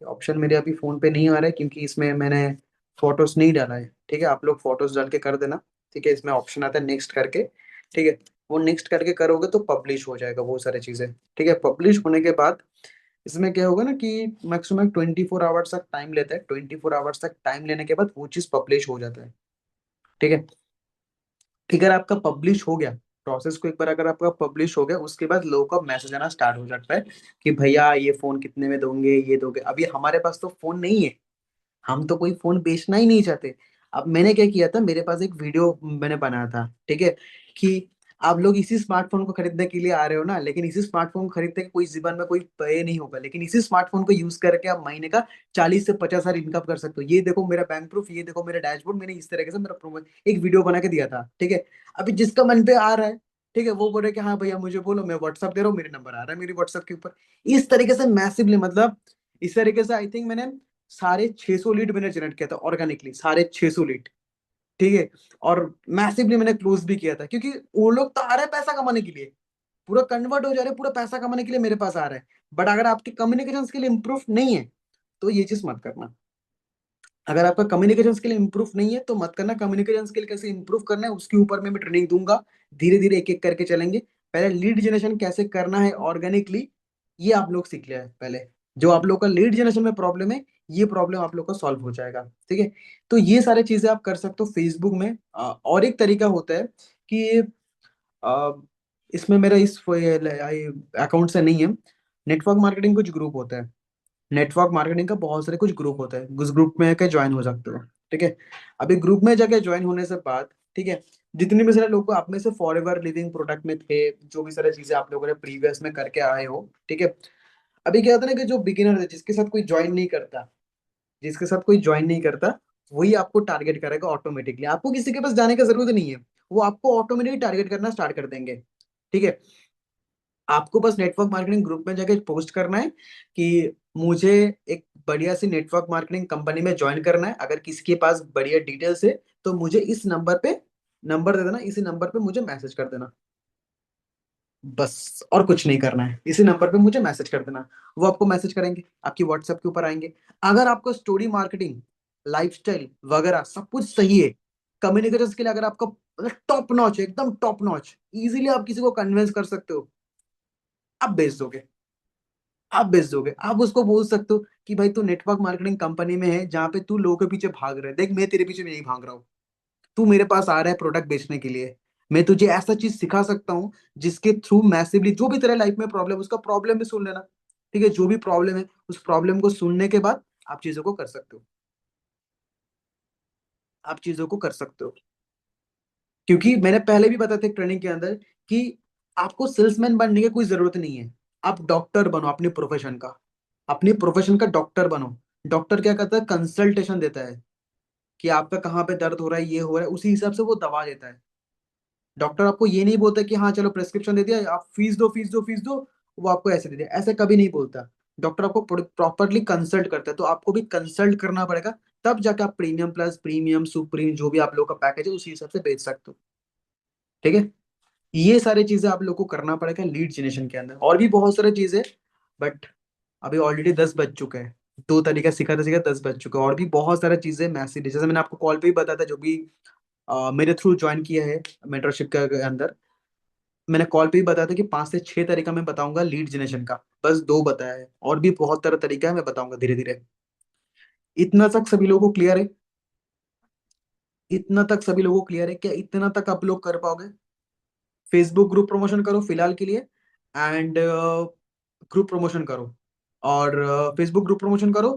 ऑप्शन मेरे अभी फोन पे नहीं आ रहा है क्योंकि इसमें मैंने फोटोज नहीं डाला है। ठीक है, आप लोग फोटोज डाल के कर देना। ठीक है, इसमें ऑप्शन आता है नेक्स्ट करके। ठीक है, वो नेक्स्ट करके करोगे तो पब्लिश हो जाएगा वो सारी चीजें। ठीक है, पब्लिश होने के बाद इसमें क्या होगा ना कि मैक्सिमम 24 आवर्स तक टाइम लेता है। 24 आवर्स तक टाइम लेने के बाद वो चीज पब्लिश हो जाता है। ठीक है, अगर आपका पब्लिश हो गया, प्रोसेस को एक बार अगर आपका पब्लिश हो गया, उसके बाद लोगों का मैसेज आना स्टार्ट हो जाता है कि भैया ये फोन कितने में दोगे, ये दोगे। अभी हमारे पास तो फोन नहीं है, हम तो कोई फोन बेचना ही नहीं चाहते। अब मैंने क्या किया था, मेरे पास एक वीडियो मैंने बनाया था। ठीक है, कि आप लोग इसी स्मार्टफोन को खरीदने के लिए आ रहे हो ना, लेकिन इसी स्मार्टफोन को खरीदने के कोई जीवन में कोई पे नहीं होगा, लेकिन इसी स्मार्टफोन को यूज करके आप महीने का 40 से 50 हजार इनकम कर सकते हो। ये देखो मेरा बैंक प्रूफ, ये देखो मेरा डैशबोर्ड, मैंने इस तरीके से मेरा एक वीडियो बना के दिया था। ठीक है, अभी जिसका मन पे आ रहा है, ठीक है, वो बोल रहे कि हाँ भैया मुझे बोलो, मैं व्हाट्सअप दे रहा हूँ, मेरे नंबर आ रहा है मेरी व्हाट्सअप के ऊपर। इस तरीके से मैसिवली, मतलब इस तरीके से आई थिंक मैंने साढ़े 600 लीड मैंने जनरेट किया था ऑर्गेनिकली, साढ़े 600 लीड। ठीक है, और मैसिवली मैंने क्लोज भी किया था, क्योंकि वो लोग तो आ रहे हैं पैसा कमाने के लिए, पूरा कन्वर्ट हो जा रहे हैं, पूरा पैसा कमाने के लिए मेरे पास आ रहा है। बट अगर आपके कम्युनिकेशन स्किल इंप्रूव नहीं है तो ये चीज मत करना। अगर आपका कम्युनिकेशन स्किल इंप्रूव नहीं है तो मत करना। कम्युनिकेशन स्किल कैसे इंप्रूव करना है उसके ऊपर मैं ट्रेनिंग दूंगा, धीरे धीरे एक एक करके चलेंगे। पहले लीड जनरेशन कैसे करना है ऑर्गेनिकली, ये आप लोग सीख लिया है पहले। जो आप लोग का लीड जनरेशन में प्रॉब्लम है, ये प्रॉब्लम आप लोग का सॉल्व हो जाएगा। ठीक है, तो ये सारी चीजें आप कर सकते हो फेसबुक में। और एक तरीका होता है कि अ, इसमें मेरा इस अकाउंट से नहीं है, नेटवर्क मार्केटिंग कुछ ग्रुप होता है। नेटवर्क मार्केटिंग का बहुत सारे कुछ ग्रुप होते हैं, उस ग्रुप में आके ज्वाइन हो सकते हो। ठीक है, अभी ग्रुप में जाके ज्वाइन होने से बाद, ठीक है, जितने भी सारे लोग आप में से फॉर एवर लिविंग प्रोडक्ट में थे, जो भी सारी चीजें आप लोगों ने प्रीवियस में करके आए हो, ठीक है, अभी क्या होता है ना कि जो बिगिनर है, जिसके साथ कोई ज्वाइन नहीं करता, जिसके साथ कोई ज्वाइन नहीं करता, वही आपको टारगेट करेगा ऑटोमेटिकली। आपको किसी के पास जाने की जरूरत नहीं है, वो आपको ऑटोमेटिकली टारगेट करना स्टार्ट कर देंगे। ठीक है, आपको बस नेटवर्क मार्केटिंग ग्रुप में जाके पोस्ट करना है कि मुझे एक बढ़िया सी नेटवर्क मार्केटिंग कंपनी में ज्वाइन करना है, अगर किसी के पास बढ़िया डिटेल्स है तो मुझे इस नंबर पे नंबर दे देना, इसी नंबर पे मुझे मैसेज कर देना। बस और कुछ नहीं करना है, इसी नंबर पे मुझे मैसेज कर देना। वो आपको मैसेज करेंगे, आपकी व्हाट्सएप के ऊपर आएंगे। अगर आपको स्टोरी मार्केटिंग, लाइफस्टाइल वगैरह सब कुछ सही है, कम्युनिकेशन के लिए अगर आपका टॉप नॉच है, एकदम टॉप नॉच, इजीली आप किसी को कन्विंस कर सकते हो, आप भेज दोगे। आप बेच दोगे, आप उसको बोल सकते हो कि भाई तू नेटवर्क मार्केटिंग कंपनी में है जहां पे तू लोगों के पीछे भाग रहा है, देख मैं तेरे पीछे नहीं भाग रहा हूँ, तू मेरे पास आ रहा है प्रोडक्ट बेचने के लिए। मैं तुझे ऐसा चीज सिखा सकता हूँ जिसके थ्रू मैसिवली जो भी तेरे लाइफ में प्रॉब्लम, उसका प्रॉब्लम भी सुन लेना। ठीक है, जो भी प्रॉब्लम है उस प्रॉब्लम को सुनने के बाद आप चीजों को कर सकते हो, आप चीजों को कर सकते हो। क्योंकि मैंने पहले भी बताया था ट्रेनिंग के अंदर कि आपको सेल्समैन बनने की कोई जरूरत नहीं है। आप डॉक्टर बनो अपने प्रोफेशन का, अपनी प्रोफेशन का डॉक्टर बनो। डॉक्टर क्या करता है, कंसल्टेशन देता है कि आपका कहाँ पे दर्द हो रहा है, ये हो रहा है, उसी हिसाब से वो दवा देता है। डॉक्टर आपको ये नहीं बोलता कि हाँ चलो प्रेस्क्रिप्शन दे दिया, आप फीस दो फीस दो फीस दो, वो आपको ऐसे दे दिया, ऐसे कभी नहीं बोलता। डॉक्टर आपको प्रॉपरली कंसल्ट करता है, तो आपको भी कंसल्ट करना पड़ेगा, तब जाके आप प्रीमियम प्लस प्रीमियम सुप्रीम जो भी आप लोग का पैकेज है उसी हिसाब से बेच सकते हो। ठीक है, ये सारी चीजें आप लोग को करना पड़ेगा लीड जनरेशन के अंदर, और भी बहुत सारी चीजें, बट अभी ऑलरेडी 10 बज चुके हैं। दो तरीका सिखाते सिखाते 10 बज चुके हैं, और भी बहुत सारी चीजें मैसेज, जैसे मैंने आपको कॉल पे ही बताया था, जो भी मेरे थ्रू ज्वाइन किया है मेंटरशिप के अंदर, मैंने कॉल पे ही बताया था कि 5 से 6 तरीका मैं बताऊंगा लीड जनरेशन का, बस दो बताया है, और भी बहुत सारा तरीका है, मैं बताऊंगा धीरे धीरे। इतना तक सभी लोगों को क्लियर है? इतना तक सभी लोगों को क्लियर है क्या? इतना तक आप लोग कर पाओगे? फेसबुक ग्रुप प्रमोशन करो फिलहाल के लिए, एंड ग्रुप प्रमोशन करो, और फेसबुक ग्रुप प्रमोशन करो,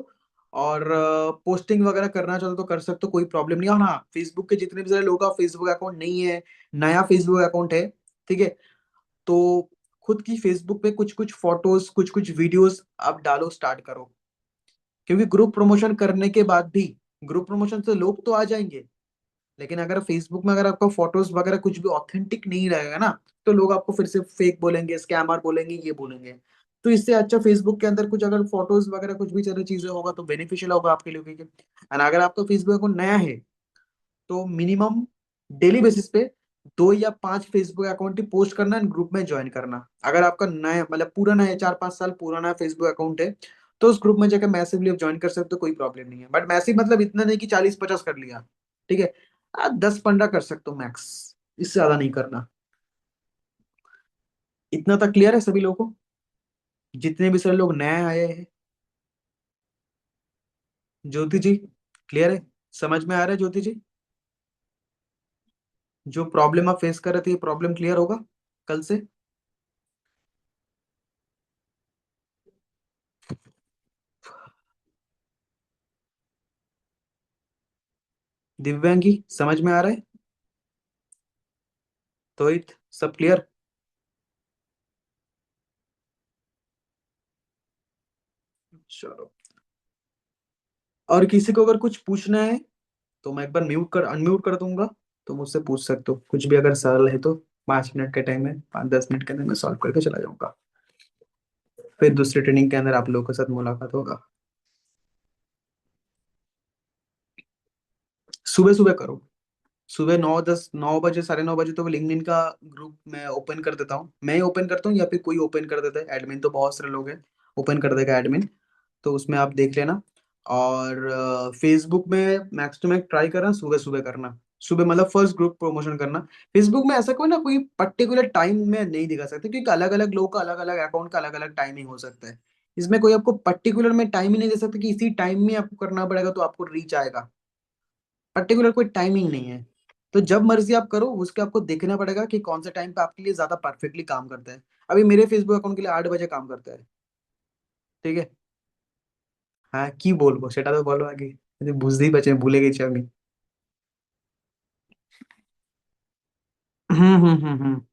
और पोस्टिंग वगैरह करना चाहो तो कर सकते हो, कोई प्रॉब्लम नहीं है। और हाँ, फेसबुक के जितने भी सारे लोगों का फेसबुक अकाउंट नहीं है, नया फेसबुक अकाउंट है, ठीक है, तो खुद की फेसबुक पे कुछ कुछ फोटोज, कुछ कुछ वीडियोस आप डालो, स्टार्ट करो। क्योंकि ग्रुप प्रमोशन करने के बाद भी, ग्रुप प्रमोशन से लोग तो आ जाएंगे, लेकिन अगर फेसबुक में अगर आपका फोटोज वगैरह कुछ भी ऑथेंटिक नहीं रहेगा ना, तो लोग आपको फिर से फेक बोलेंगे, स्कैमर बोलेंगे, ये बोलेंगे। तो इससे अच्छा फेसबुक के अंदर कुछ अगर फोटोज वगैरह कुछ भी सारी चीजें होगा तो बेनिफिशियल होगा आपके लिए, क्योंकि एंड अगर आपका फेसबुक अकाउंट नया है, तो मिनिमम डेली बेसिस पे 2 या 5 फेसबुक अकाउंट ही पोस्ट करना एंड ग्रुप में ज्वाइन करना। अगर आपका नया मतलब पुराना है, 4 5 साल पुराना फेसबुक अकाउंट है, तो उस ग्रुप में जाकर मैसिवली आप ज्वाइन कर सकते हो, कोई प्रॉब्लम नहीं है। बट मैसिव मतलब इतना नहीं कि 40 50 कर लिया, ठीक है, आप 10 15 कर सकते हो मैक्स, इससे ज्यादा नहीं करना। इतना तक क्लियर है सभी लोगों को? जितने भी सारे लोग नए आए हैं? ज्योति जी, क्लियर है? समझ में आ रहा है ज्योति जी? जो प्रॉब्लम आप फेस कर रहे थे, ये प्रॉब्लम क्लियर होगा कल से? दिव्यांगी, समझ में आ रहा है? तोहित, सब क्लियर? चलो, और किसी को अगर कुछ पूछना है तो मैं एक बार म्यूट कर अनम्यूट कर दूंगा, तो मुझसे पूछ सकते हो कुछ भी अगर सरल है तो। 5 मिनट के टाइम में, 5 10 मिनट के अंदर मैं सॉल्व करके चला जाऊंगा। फिर दूसरी ट्रेनिंग के अंदर आप लोगों के साथ मुलाकात होगा। सुबह सुबह करो, सुबह 9 10 9 बजे, 9:30 तो लिंक्डइन का ग्रुप मैं ओपन कर देता हूँ, मैं ही ओपन करता हूँ या फिर कोई ओपन कर देता है, एडमिन तो बहुत सारे लोग हैं, ओपन कर देगा एडमिन, तो उसमें आप देख लेना। और फेसबुक में मैक्स टू मैक्स ट्राई करना सुबह सुबह करना, सुबह मतलब फर्स्ट ग्रुप प्रमोशन करना। फेसबुक में ऐसा कोई ना कोई पर्टिकुलर टाइम में नहीं दिखा सकते, क्योंकि अलग अलग लोगों का अलग अलग अकाउंट का अलग अलग टाइमिंग हो सकता है। इसमें कोई आपको पर्टिकुलर में टाइम ही नहीं दे सकता कि इसी टाइम में आपको करना पड़ेगा तो आपको रीच आएगा। पर्टिकुलर कोई टाइमिंग नहीं है। तो जब मर्जी आप करो, उसके आपको देखना पड़ेगा कि कौन सा टाइम पे आपके लिए ज्यादा परफेक्टली काम करता है। अभी मेरे फेसबुक अकाउंट के लिए 8 बजे काम करता है, ठीक है। हाँ, की बोलबो সেটা তো বলো আগে, যদি বুঝতেই পারছি আমি, ভুলে গেছি আমি।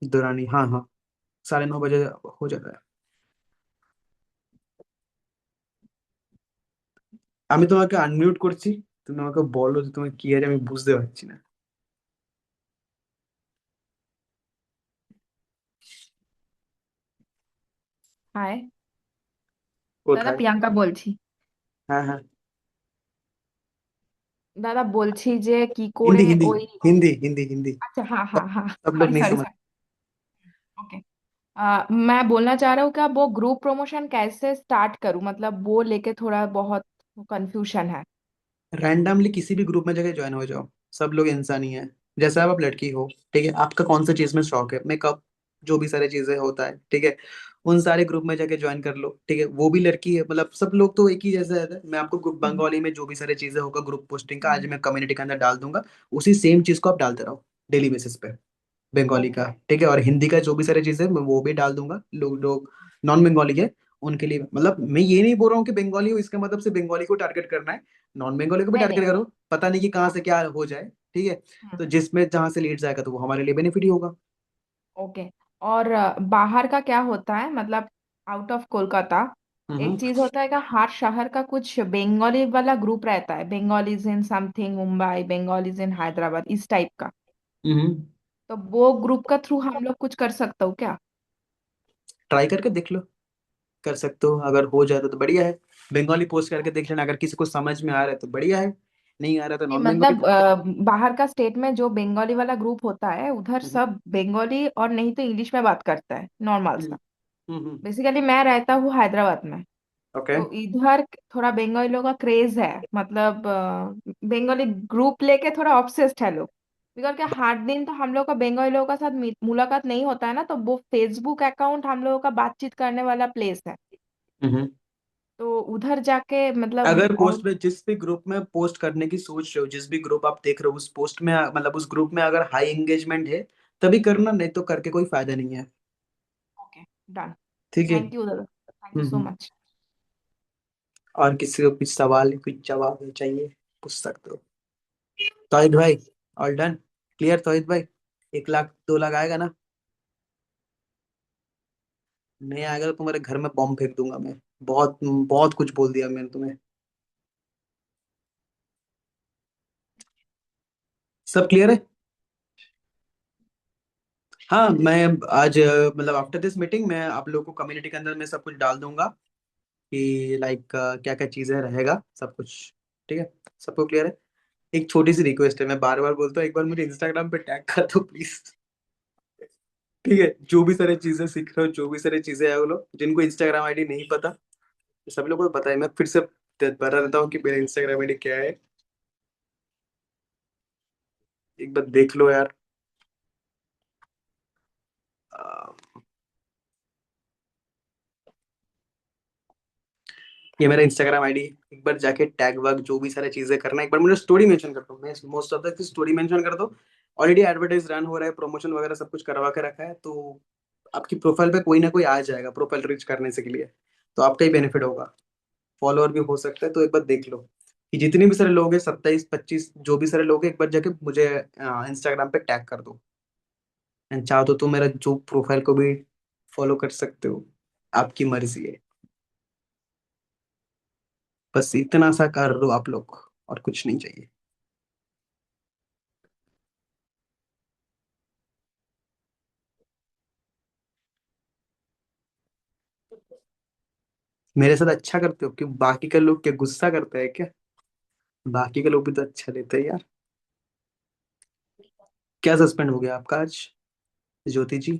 दुरानी, हाँ हाँ, 9:30 बजे हो जाता है। আমি তোমাকে আনমিউট করছি, তুমি আমাকে বলো যে তুমি কি আছে, আমি বুঝতে পারছি না। হাই, দাদা কোথায়? প্রিয়াঙ্কা বলছি। হ্যাঁ হ্যাঁ। দাদা বলছি যে কি করে हिंदी हिंदी, ওই। हिंदी हिंदी हिंदी, अच्छा, हाँ हाँ हाँ। सब लोग सॉरी नहीं सॉरी समझ। सॉरी। ओके। मैं बोलना चाह रहा हूँ कि आप वो ग्रुप प्रमोशन कैसे स्टार्ट करूँ, मतलब वो लेके थोड़ा बहुत कंफ्यूजन है। रैंडमली किसी भी ग्रुप में जाके ज्वाइन हो जाओ, सब लोग इंसान ही है। जैसे आप लड़की हो, ठीक है, आपका कौन सा चीज में शौक है, मेकअप, जो भी सारी चीजें होता है, ठीक है, उन सारे ग्रुप में जाके ज्वाइन कर लो, ठीक है। वो भी लड़की है, मतलब सब लोग तो एक ही जैसे रहते हैं। मैं आपको ग्रुप हम्म बंगाली में जो भी सारी चीजें होगा ग्रुप पोस्टिंग का, आज हम्म। मैं कम्युनिटी के अंदर डाल दूंगा, उसी सेम चीज को आप डालते रहो डेली बेसिस पे। बंगाली का, ओके। ठीक है, और हिंदी का जो भी सारी चीजें मैं वो भी डाल दूंगा। लोग लोग नॉन बंगाली है उनके लिए, मतलब मैं ये नहीं बोल रहा हूँ कि बंगाली हो इसका मतलब से बंगाली को टारगेट करना है, नॉन बंगाली को भी नहीं टारगेट नहीं। करो, पता नहीं कि कहाँ से क्या हो जाए, ठीक है। हम्म। तो जिसमें जहां से लीड जाएगा तो वो हमारे लिए बेनिफिट ही होगा। ओके। और बाहर का क्या होता है, मतलब आउट ऑफ कोलकाता हम्म एक चीज होता है कि हर शहर का कुछ बंगाली वाला ग्रुप रहता है, Bengalis in something Mumbai, Bengalis in Hyderabad, इस टाइप का। हम्म। तो वो ग्रुप का थ्रू हम लोग कुछ कर सकते हो क्या? ट्राई करके देख लो, कर सकते हो, अगर हो जाए तो बढ़िया है। बंगाली पोस्ट करके देख लेना, अगर किसी को समझ में आ रहा है तो बढ़िया है, नहीं आ रहा था नहीं, नॉन बंगाली मतलब था। बाहर का स्टेट में जो बंगाली वाला ग्रुप होता है उधर हम्म सब बंगाली और नहीं तो इंग्लिश में बात करता है, नॉर्मल हम्म सा। हम्म। बेसिकली मैं रहता हूँ हैदराबाद में, ओके। तो इधर थोड़ा बंगाली लोगों का क्रेज है, मतलब बंगाली ग्रुप लेके थोड़ा ऑब्सेस्ड है लोग। बिकॉज क्या हर दिन तो हम लोग का बंगाली लोगों का साथ मुलाकात नहीं होता है ना, तो वो फेसबुक अकाउंट हम लोगों का बातचीत करने वाला प्लेस है। हम्म। तो उधर जाके मतलब अगर और पोस्ट में जिस भी ग्रुप में पोस्ट करने की सोच रहे हो, जिस भी ग्रुप आप देख रहे हो, उस पोस्ट में मतलब उस ग्रुप में अगर हाई एंगेजमेंट है तभी करना, नहीं तो करके कोई फायदा नहीं है। Okay, done. ठीक है। थैंक यू दादा, thank you so hmm. Much. और किसी को कुछ सवाल कुछ जवाब चाहिए, पूछ सकते हो। तौहिद भाई, ऑल डन, क्लियर तौहिद भाई? 1 लाख 2 लाख आएगा ना? नहीं आएगा तो तुम्हारे घर में बॉम्ब फेंक दूंगा मैं। बहुत बहुत कुछ बोल दिया मैंने तुम्हें। सब क्लियर है? हाँ, मैं आज मतलब आफ्टर दिस मीटिंग मैं आप लोगों को कम्युनिटी के अंदर में सब कुछ डाल दूंगा कि लाइक क्या क्या चीजें रहेगा सब कुछ। ठीक है, सबको क्लियर है? एक छोटी सी रिक्वेस्ट है, मैं बार बार बोलता हूँ, एक बार मुझे इंस्टाग्राम पे टैग कर दो प्लीज। ठीक है, जो भी सारी चीजें सीख रहे हो, जो भी सारी चीजें है, वो लोग जिनको इंस्टाग्राम आईडी नहीं पता, सभी लोगों को पता है। मैं फिर से बता देता हूँ कि मेरा इंस्टाग्राम आईडी क्या है। एक बार देख लो यार। ये मेरा इंस्टाग्राम आईडी। एक बार जाके टैग वैग जो भी सारी चीजें करना, एक बार मुझे स्टोरी मेंशन कर दो, मैं most of the story mention कर दो। ऑलरेडी एडवर्टाइज रन हो रहा है, प्रमोशन वगैरह सब कुछ करवा के रखा है, तो आपकी प्रोफाइल पे कोई ना कोई आ जाएगा प्रोफाइल रीच करने से के लिए। तो आपका ही बेनिफिट होगा, फॉलोअर भी हो सकता है। तो एक बार देख लो कि जितने भी सारे लोग हैं, 27 25 जो भी सारे लोग हैं, एक बार जाके मुझे इंस्टाग्राम पे टैग कर दो। एंड चाहो तो तुम मेरा जो प्रोफाइल को भी फॉलो कर सकते हो, आपकी मर्जी है। बस इतना सा कर दो आप लोग, और कुछ नहीं चाहिए। मेरे साथ अच्छा करते हो क्यों? बाकी के लोग क्या गुस्सा करते हैं क्या? बाकी के लोग भी तो अच्छा लेते हैं यार। क्या सस्पेंड हो गया आपका आज, ज्योति जी?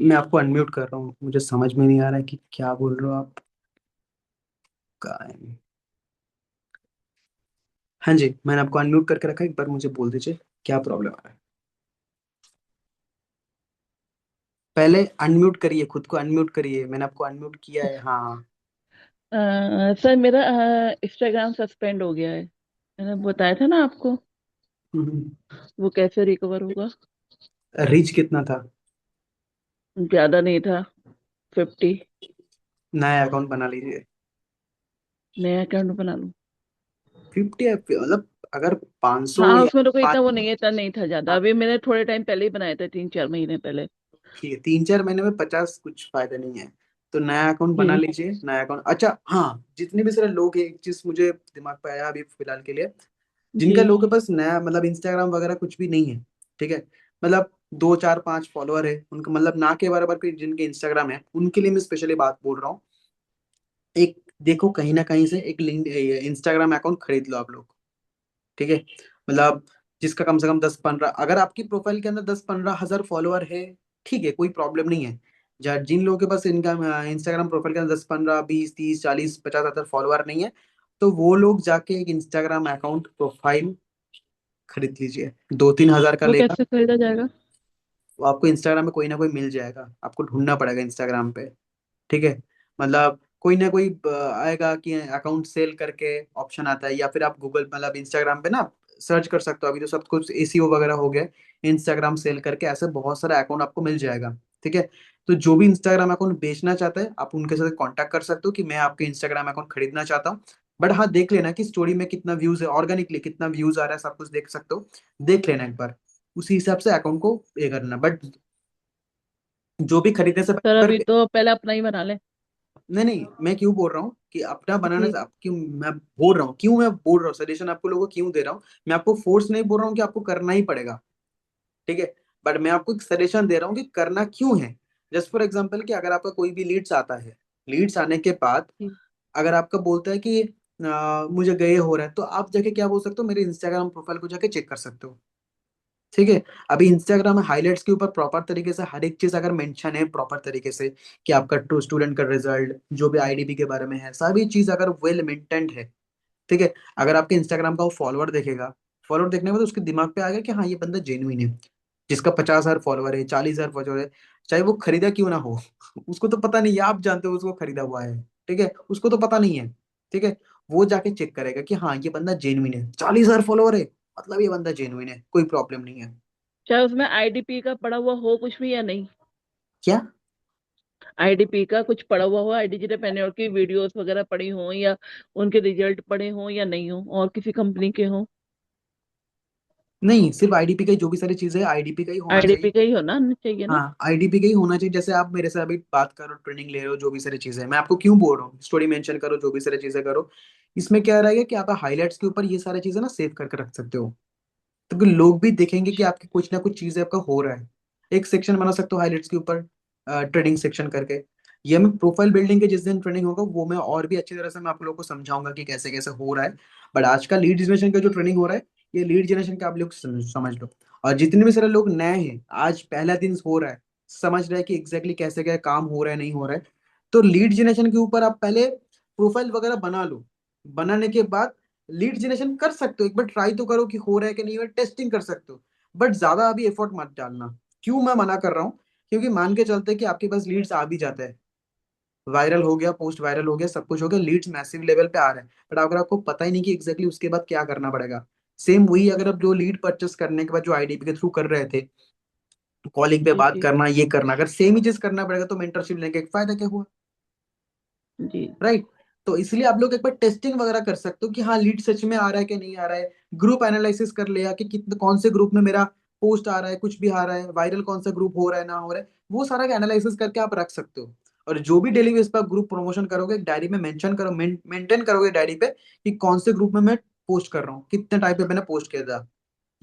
मैं आपको अनम्यूट कर रहा हूँ, मुझे समझ में नहीं आ रहा है कि क्या बोल रहे हो आप। का- हाँ जी, मैंने आपको अनम्यूट करके रखा है, एक बार मुझे बोल दीजिए क्या प्रॉब्लम आ रहा है। पहले अनम्यूट करिए, खुद को अनम्यूट करिए, मैंने आपको अनम्यूट किया है। हाँ हाँ। सर मेरा इंस्टाग्राम सस्पेंड हो गया है। मैंने बताया था ना आपको। हम्म। वो कैसे रिकवर होगा? रीच कितना था? ज्यादा नहीं था, 50। नया अकाउंट बना लीजिए। नया अकाउंट बना लूं? 50 मतलब अगर 500 हाँ, या उसमें तो कोई इतना वो 5, नहीं है, इतना नहीं था ज्यादा। हाँ अभी मैंने थोड़े टाइम पहले ही बनाया था, 3 4 महीने पहले। ठीक है, 3 4 महीने में 50 कुछ फायदा नहीं है। तो नया अकाउंट बना हम्म। लीजिए, नया अकाउंट। अच्छा हाँ, जितने भी सारे लोग हैं, एक चीज मुझे दिमाग पे आया अभी फिलहाल के लिए, जी। जिनका लोगों के पास नया मतलब इंस्टाग्राम वगैरह कुछ भी नहीं है, ठीक है, मतलब 2 4 5 फॉलोअर है उनका, मतलब ना के बराबर के जिनके इंस्टाग्राम है, उनके लिए मैं स्पेशली बात बोल रहा हूँ। एक देखो, कहीं ना कहीं से एक लिंक इंस्टाग्राम अकाउंट खरीद लो आप लोग। ठीक है, मतलब जिसका कम से कम 10 15, अगर आपकी प्रोफाइल के अंदर 10 15 हजार फॉलोअर है, ठीक है, कोई प्रॉब्लम नहीं है। जिन लोगों के पास इनका इंस्टाग्राम प्रोफाइल के अंदर 10 15 20 30 40 50 हजार फॉलोअर नहीं है, तो वो लोग जाके एक इंस्टाग्राम अकाउंट प्रोफाइल खरीद लीजिए, 2 3 हजार का वो लेगा। कैसे खरीदा जाएगा? वो आपको इंस्टाग्राम में कोई ना कोई मिल जाएगा, आपको ढूंढना पड़ेगा इंस्टाग्राम पे। ठीक है, मतलब कोई ना कोई आएगा कि अकाउंट सेल करके ऑप्शन आता है, या फिर आप गूगल मतलब इंस्टाग्राम पे ना सर्च कर सकते हो। अभी तो सब कुछ एसीओ वगैरह हो गया, इंस्टाग्राम सेल करके ऐसे बहुत सारा अकाउंट आपको मिल जाएगा। ठीक है, तो जो भी इंस्टाग्राम अकाउंट बेचना चाहता है, आप उनके साथ कांटेक्ट कर सकते हो कि मैं आपके इंस्टाग्राम अकाउंट खरीदना चाहता हूँ। बट हाँ, देख लेना कि स्टोरी में कितना व्यूज है, ऑर्गेनिकली कितना व्यूज आ रहा है, सब कुछ देख सकते हो। देख लेना एक बार, उसी हिसाब से अकाउंट को ये करना। बट जो भी खरीदने से सर पहले, अभी तो पहले अपना ही बना ले। नहीं नहीं, मैं क्यों बोल रहा हूँ कि अपना बनाने जी। से, आप क्यों, मैं बोल रहा हूँ, क्यों मैं बोल रहा हूँ, सजेशन आपको लोगों को क्यों दे रहा हूँ। मैं आपको फोर्स नहीं बोल रहा हूँ कि आपको करना ही पड़ेगा, ठीक है, बट मैं आपको एक सजेशन दे रहा हूँ कि करना क्यों है। जस्ट फॉर एग्जाम्पल कि अगर आपका कोई भी लीड्स आता है, लीड्स आने के बाद जी। अगर आपका बोलता है कि मुझे गए हो रहा है, तो आप जाके क्या बोल सकते हो, मेरे इंस्टाग्राम प्रोफाइल को जाके चेक कर सकते हो। ठीक है। अभी इंस्टाग्राम में हाइलाइट्स के ऊपर प्रॉपर तरीके से हर एक चीज अगर मेंशन है प्रॉपर तरीके से, कि आपका ट्रू स्टूडेंट का रिजल्ट जो भी आईडीपी के बारे में है, सभी चीज अगर वेल मेंटेन्ड है, ठीक है। अगर आपके इंस्टाग्राम का वो फॉलोअर देखेगा, फॉलोअर देखने में तो उसके दिमाग पे आ गया कि हाँ ये बंदा जेन्युइन है, जिसका 50,000 फॉलोअर है, 40,000 फॉलोअर है, चाहे वो खरीदा क्यों ना हो, उसको तो पता नहीं है, आप जानते हो उसको खरीदा हुआ है, ठीक है, उसको तो पता नहीं है, ठीक है। वो जाके चेक करेगा कि हाँ ये बंदा जेन्युइन है, 40,000 फॉलोअर है, मतलब ये बंदा जेन्युइन है, कोई प्रॉब्लम नहीं है। चाहे उसमें आईडीपी का पड़ा हुआ हो कुछ भी या नहीं। क्या? आईडीपी का कुछ पड़ा हुआ हो, आईडी जितने पहने और की वीडियोस वगैरह पड़ी हो, या उनके रिजल्ट पड़े हो या नहीं हो, और किसी कंपनी के हो। नहीं, सिर्फ आईडीपी का ही, जो भी सारी चीजें आईडीपी का ही होना चाहिए। आईडीपी का ही होना चाहिए ना। हाँ, आईडीपी का ही होना चाहिए। जैसे आप मेरे से अभी बात करो, ट्रेनिंग ले रहे हो, जो भी सारी चीजें, मैं आपको क्यों बोल रहा हूँ, स्टोरी मेंशन करो, जो भी सारी चीजें करो। इसमें क्या रहेगा कि आप हाईलाइट्स के ऊपर ये सारी चीजें ना सेव करके रख सकते हो, क्योंकि लोग भी देखेंगे कि आपकी कुछ ना कुछ चीजें आपका हो रहा है। एक सेक्शन बना सकते हो हाइलाइट्स के ऊपर, ट्रेडिंग सेक्शन करके। ये मैं प्रोफाइल बिल्डिंग के जिस दिन ट्रेनिंग होगा, वो मैं और भी अच्छी तरह से मैं आप लोगों को समझाऊंगा कि कैसे कैसे हो रहा है। बट आज का लीड जनरेशन का जो ट्रेनिंग हो रहा है, ये लीड जनरेशन का आप लोग समझ लो। और जितने भी सारे लोग नए हैं, आज पहला दिन हो रहा है, समझ रहे हैं कि एग्जैक्टली कैसे क्या काम हो रहा है, नहीं हो रहा है। तो लीड जनरेशन के ऊपर आप पहले प्रोफाइल वगैरह बना लो। बनाने के बाद लीड जनरेशन कर सकते हो, एक बार ट्राई तो करो कि हो रहा है कि नहीं हो रहा है, टेस्टिंग कर सकते हो। बट ज्यादा अभी एफर्ट मत डालना। क्यों मैं मना कर रहा हूँ? क्योंकि मान के चलते कि आपके पास लीड्स आ भी जाते हैं, वायरल हो गया, पोस्ट वायरल हो गया, सब कुछ हो गया, लीड्स मैसिव लेवल पे आ रहे हैं, बट अगर आपको पता ही नहीं कि एग्जैक्टली उसके बाद क्या करना पड़ेगा। सेम वही, अगर आप जो लीड परचेस करने के बाद जो आईडीपी के थ्रू कर रहे थे, कॉलिंग पे जी बात जी करना, ये करना, अगर सेम ही चीज करना पड़ेगा, तो मेंटरशिप लेके एक फायदा क्या हुआ? जी राइट। तो इसलिए आप लोग एक बार टेस्टिंग वगैरह कर सकते हो कि हाँ लीड सच में आ रहा है कि नहीं आ रहा है। ग्रुप एनालिसिस कर लिया कि कितने कौन से ग्रुप में मेरा पोस्ट आ रहा है, कुछ भी आ रहा है, वायरल कौन सा ग्रुप हो रहा है, ना हो रहा है, वो सारा एनालिसिस करके आप रख सकते हो। और जो भी डेली बेस पर ग्रुप प्रमोशन करोगे, एक डायरी में मेंशन करो, मेंटेन करोगे डायरी पे कि कौन से ग्रुप में मैं पोस्ट कर रहा हूँ, कितने टाइप पे मैंने पोस्ट किया था।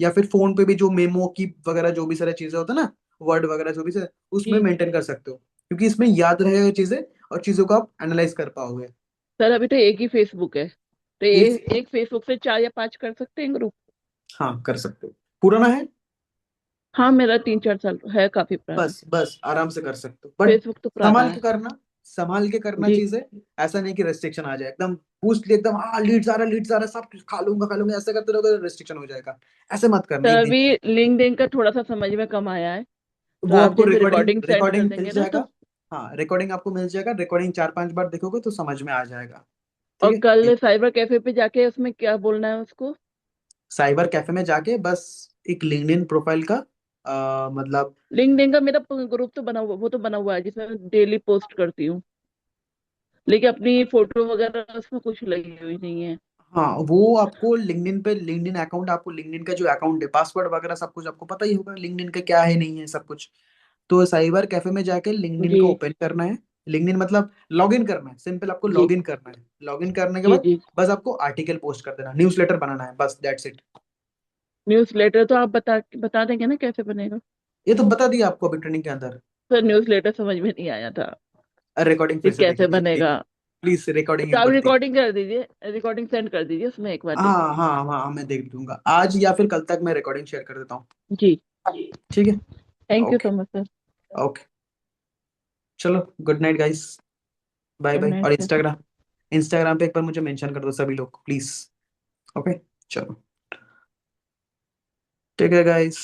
या फिर फोन पे भी जो मेमो की वगैरह जो भी सारी चीजें होता है ना, वर्ड वगैरह जो भी से, उसमें जी। मेंटेन कर सकते हो, क्योंकि इसमें याद रहेगा चीजें, और चीजों को आप एनालाइज कर पाओगे। सर अभी तो एक ही फेसबुक है, तो एक, एक फेसबुक से 4 या 5 कर सकते हैं ग्रुप। हाँ कर सकते हो। पुराना है? हाँ मेरा 3 4 साल है, काफी पुराना। बस बस आराम से कर सकते हो, बट फेसबुक तो पुराना संभाल है। के करना, संभाल के करना जी। चीजें। ऐसा नहीं कि रेस्ट्रिक्शन आ जाए एकदम, बूस्ट एकदम, हाँ लीड्स आ रहा, लीड्स आ रहा, सब कुछ खा लूंगा, ऐसा करते रहोगे रेस्ट्रिक्शन हो जाएगा। ऐसे मत करना सर एक दिन। अभी लिंक्डइन का थोड़ा सा समझ में कम आया है, तो वो आप आपको जैसे रिकॉर्डिंग रिकॉर्डिंग सेंड कर रिकॉर्डिंग मिल देंगे ना जाएगा। तो। हाँ, रिकॉर्डिंग आपको मिल जाएगा, रिकॉर्डिंग 4 5 बार देखोगे तो समझ में आ जाएगा। ठीक और है। कल साइबर कैफे पे जाके उसमें क्या बोलना है उसको। साइबर कैफे में जाके बस एक लिंक्डइन प्रोफाइल का मतलब, लिंक्डइन का मेरा ग्रुप तो बना हुआ, वो तो बना हुआ है जिसमें मैं डेली पोस्ट करती हूँ, लेकिन अपनी फोटो वगैरह उसमें कुछ लगी हुई नहीं है। हाँ वो आपको लिंक्डइन पे, लिंक्डइन अकाउंट, आपको लिंक्डइन का जो अकाउंट है, पासवर्ड वगैरह सब कुछ आपको पता ही होगा लिंक्डइन का क्या है, नहीं है, सब कुछ। तो साइबर कैफे में जाके लिंक्डइन जी को ओपन करना है। लिंक्डइन मतलब लॉगिन करना है, सिंपल, आपको जी लॉगिन करना है। लॉगिन करने के जी बाद जी। बस आपको आर्टिकल पोस्ट कर देना, न्यूज़लेटर बनाना है, बस दैट्स इट। न्यूज़लेटर तो आप बता देंगे ना कैसे बनेगा। ये तो बता दिया आपको अभी ट्रेनिंग के अंदर। सर न्यूज़लेटर समझ में नहीं आया था रिकॉर्डिंग कि फिर से देख कैसे लीजिए प्लीज। बनेगा। प्लीज रिकॉर्डिंग तो एक आप बार देख। रिकॉर्डिंग कर दीजिए, रिकॉर्डिंग सेंड कर दीजिए, उसमें एक बार देख हाँ लेंगे। हाँ हाँ, मैं देख दूंगा आज या फिर कल तक, मैं रिकॉर्डिंग शेयर कर देता हूँ। जी। ठीक है। Thank you okay. So much sir. Okay. चलो, good night guys. Bye good bye. Night और सर। इंस्टाग्राम, इंस्टाग्राम पे एक बार मुझे मेंशन कर दो सभी लोग प्लीज। ओके। चलो, टेक केयर गाइस।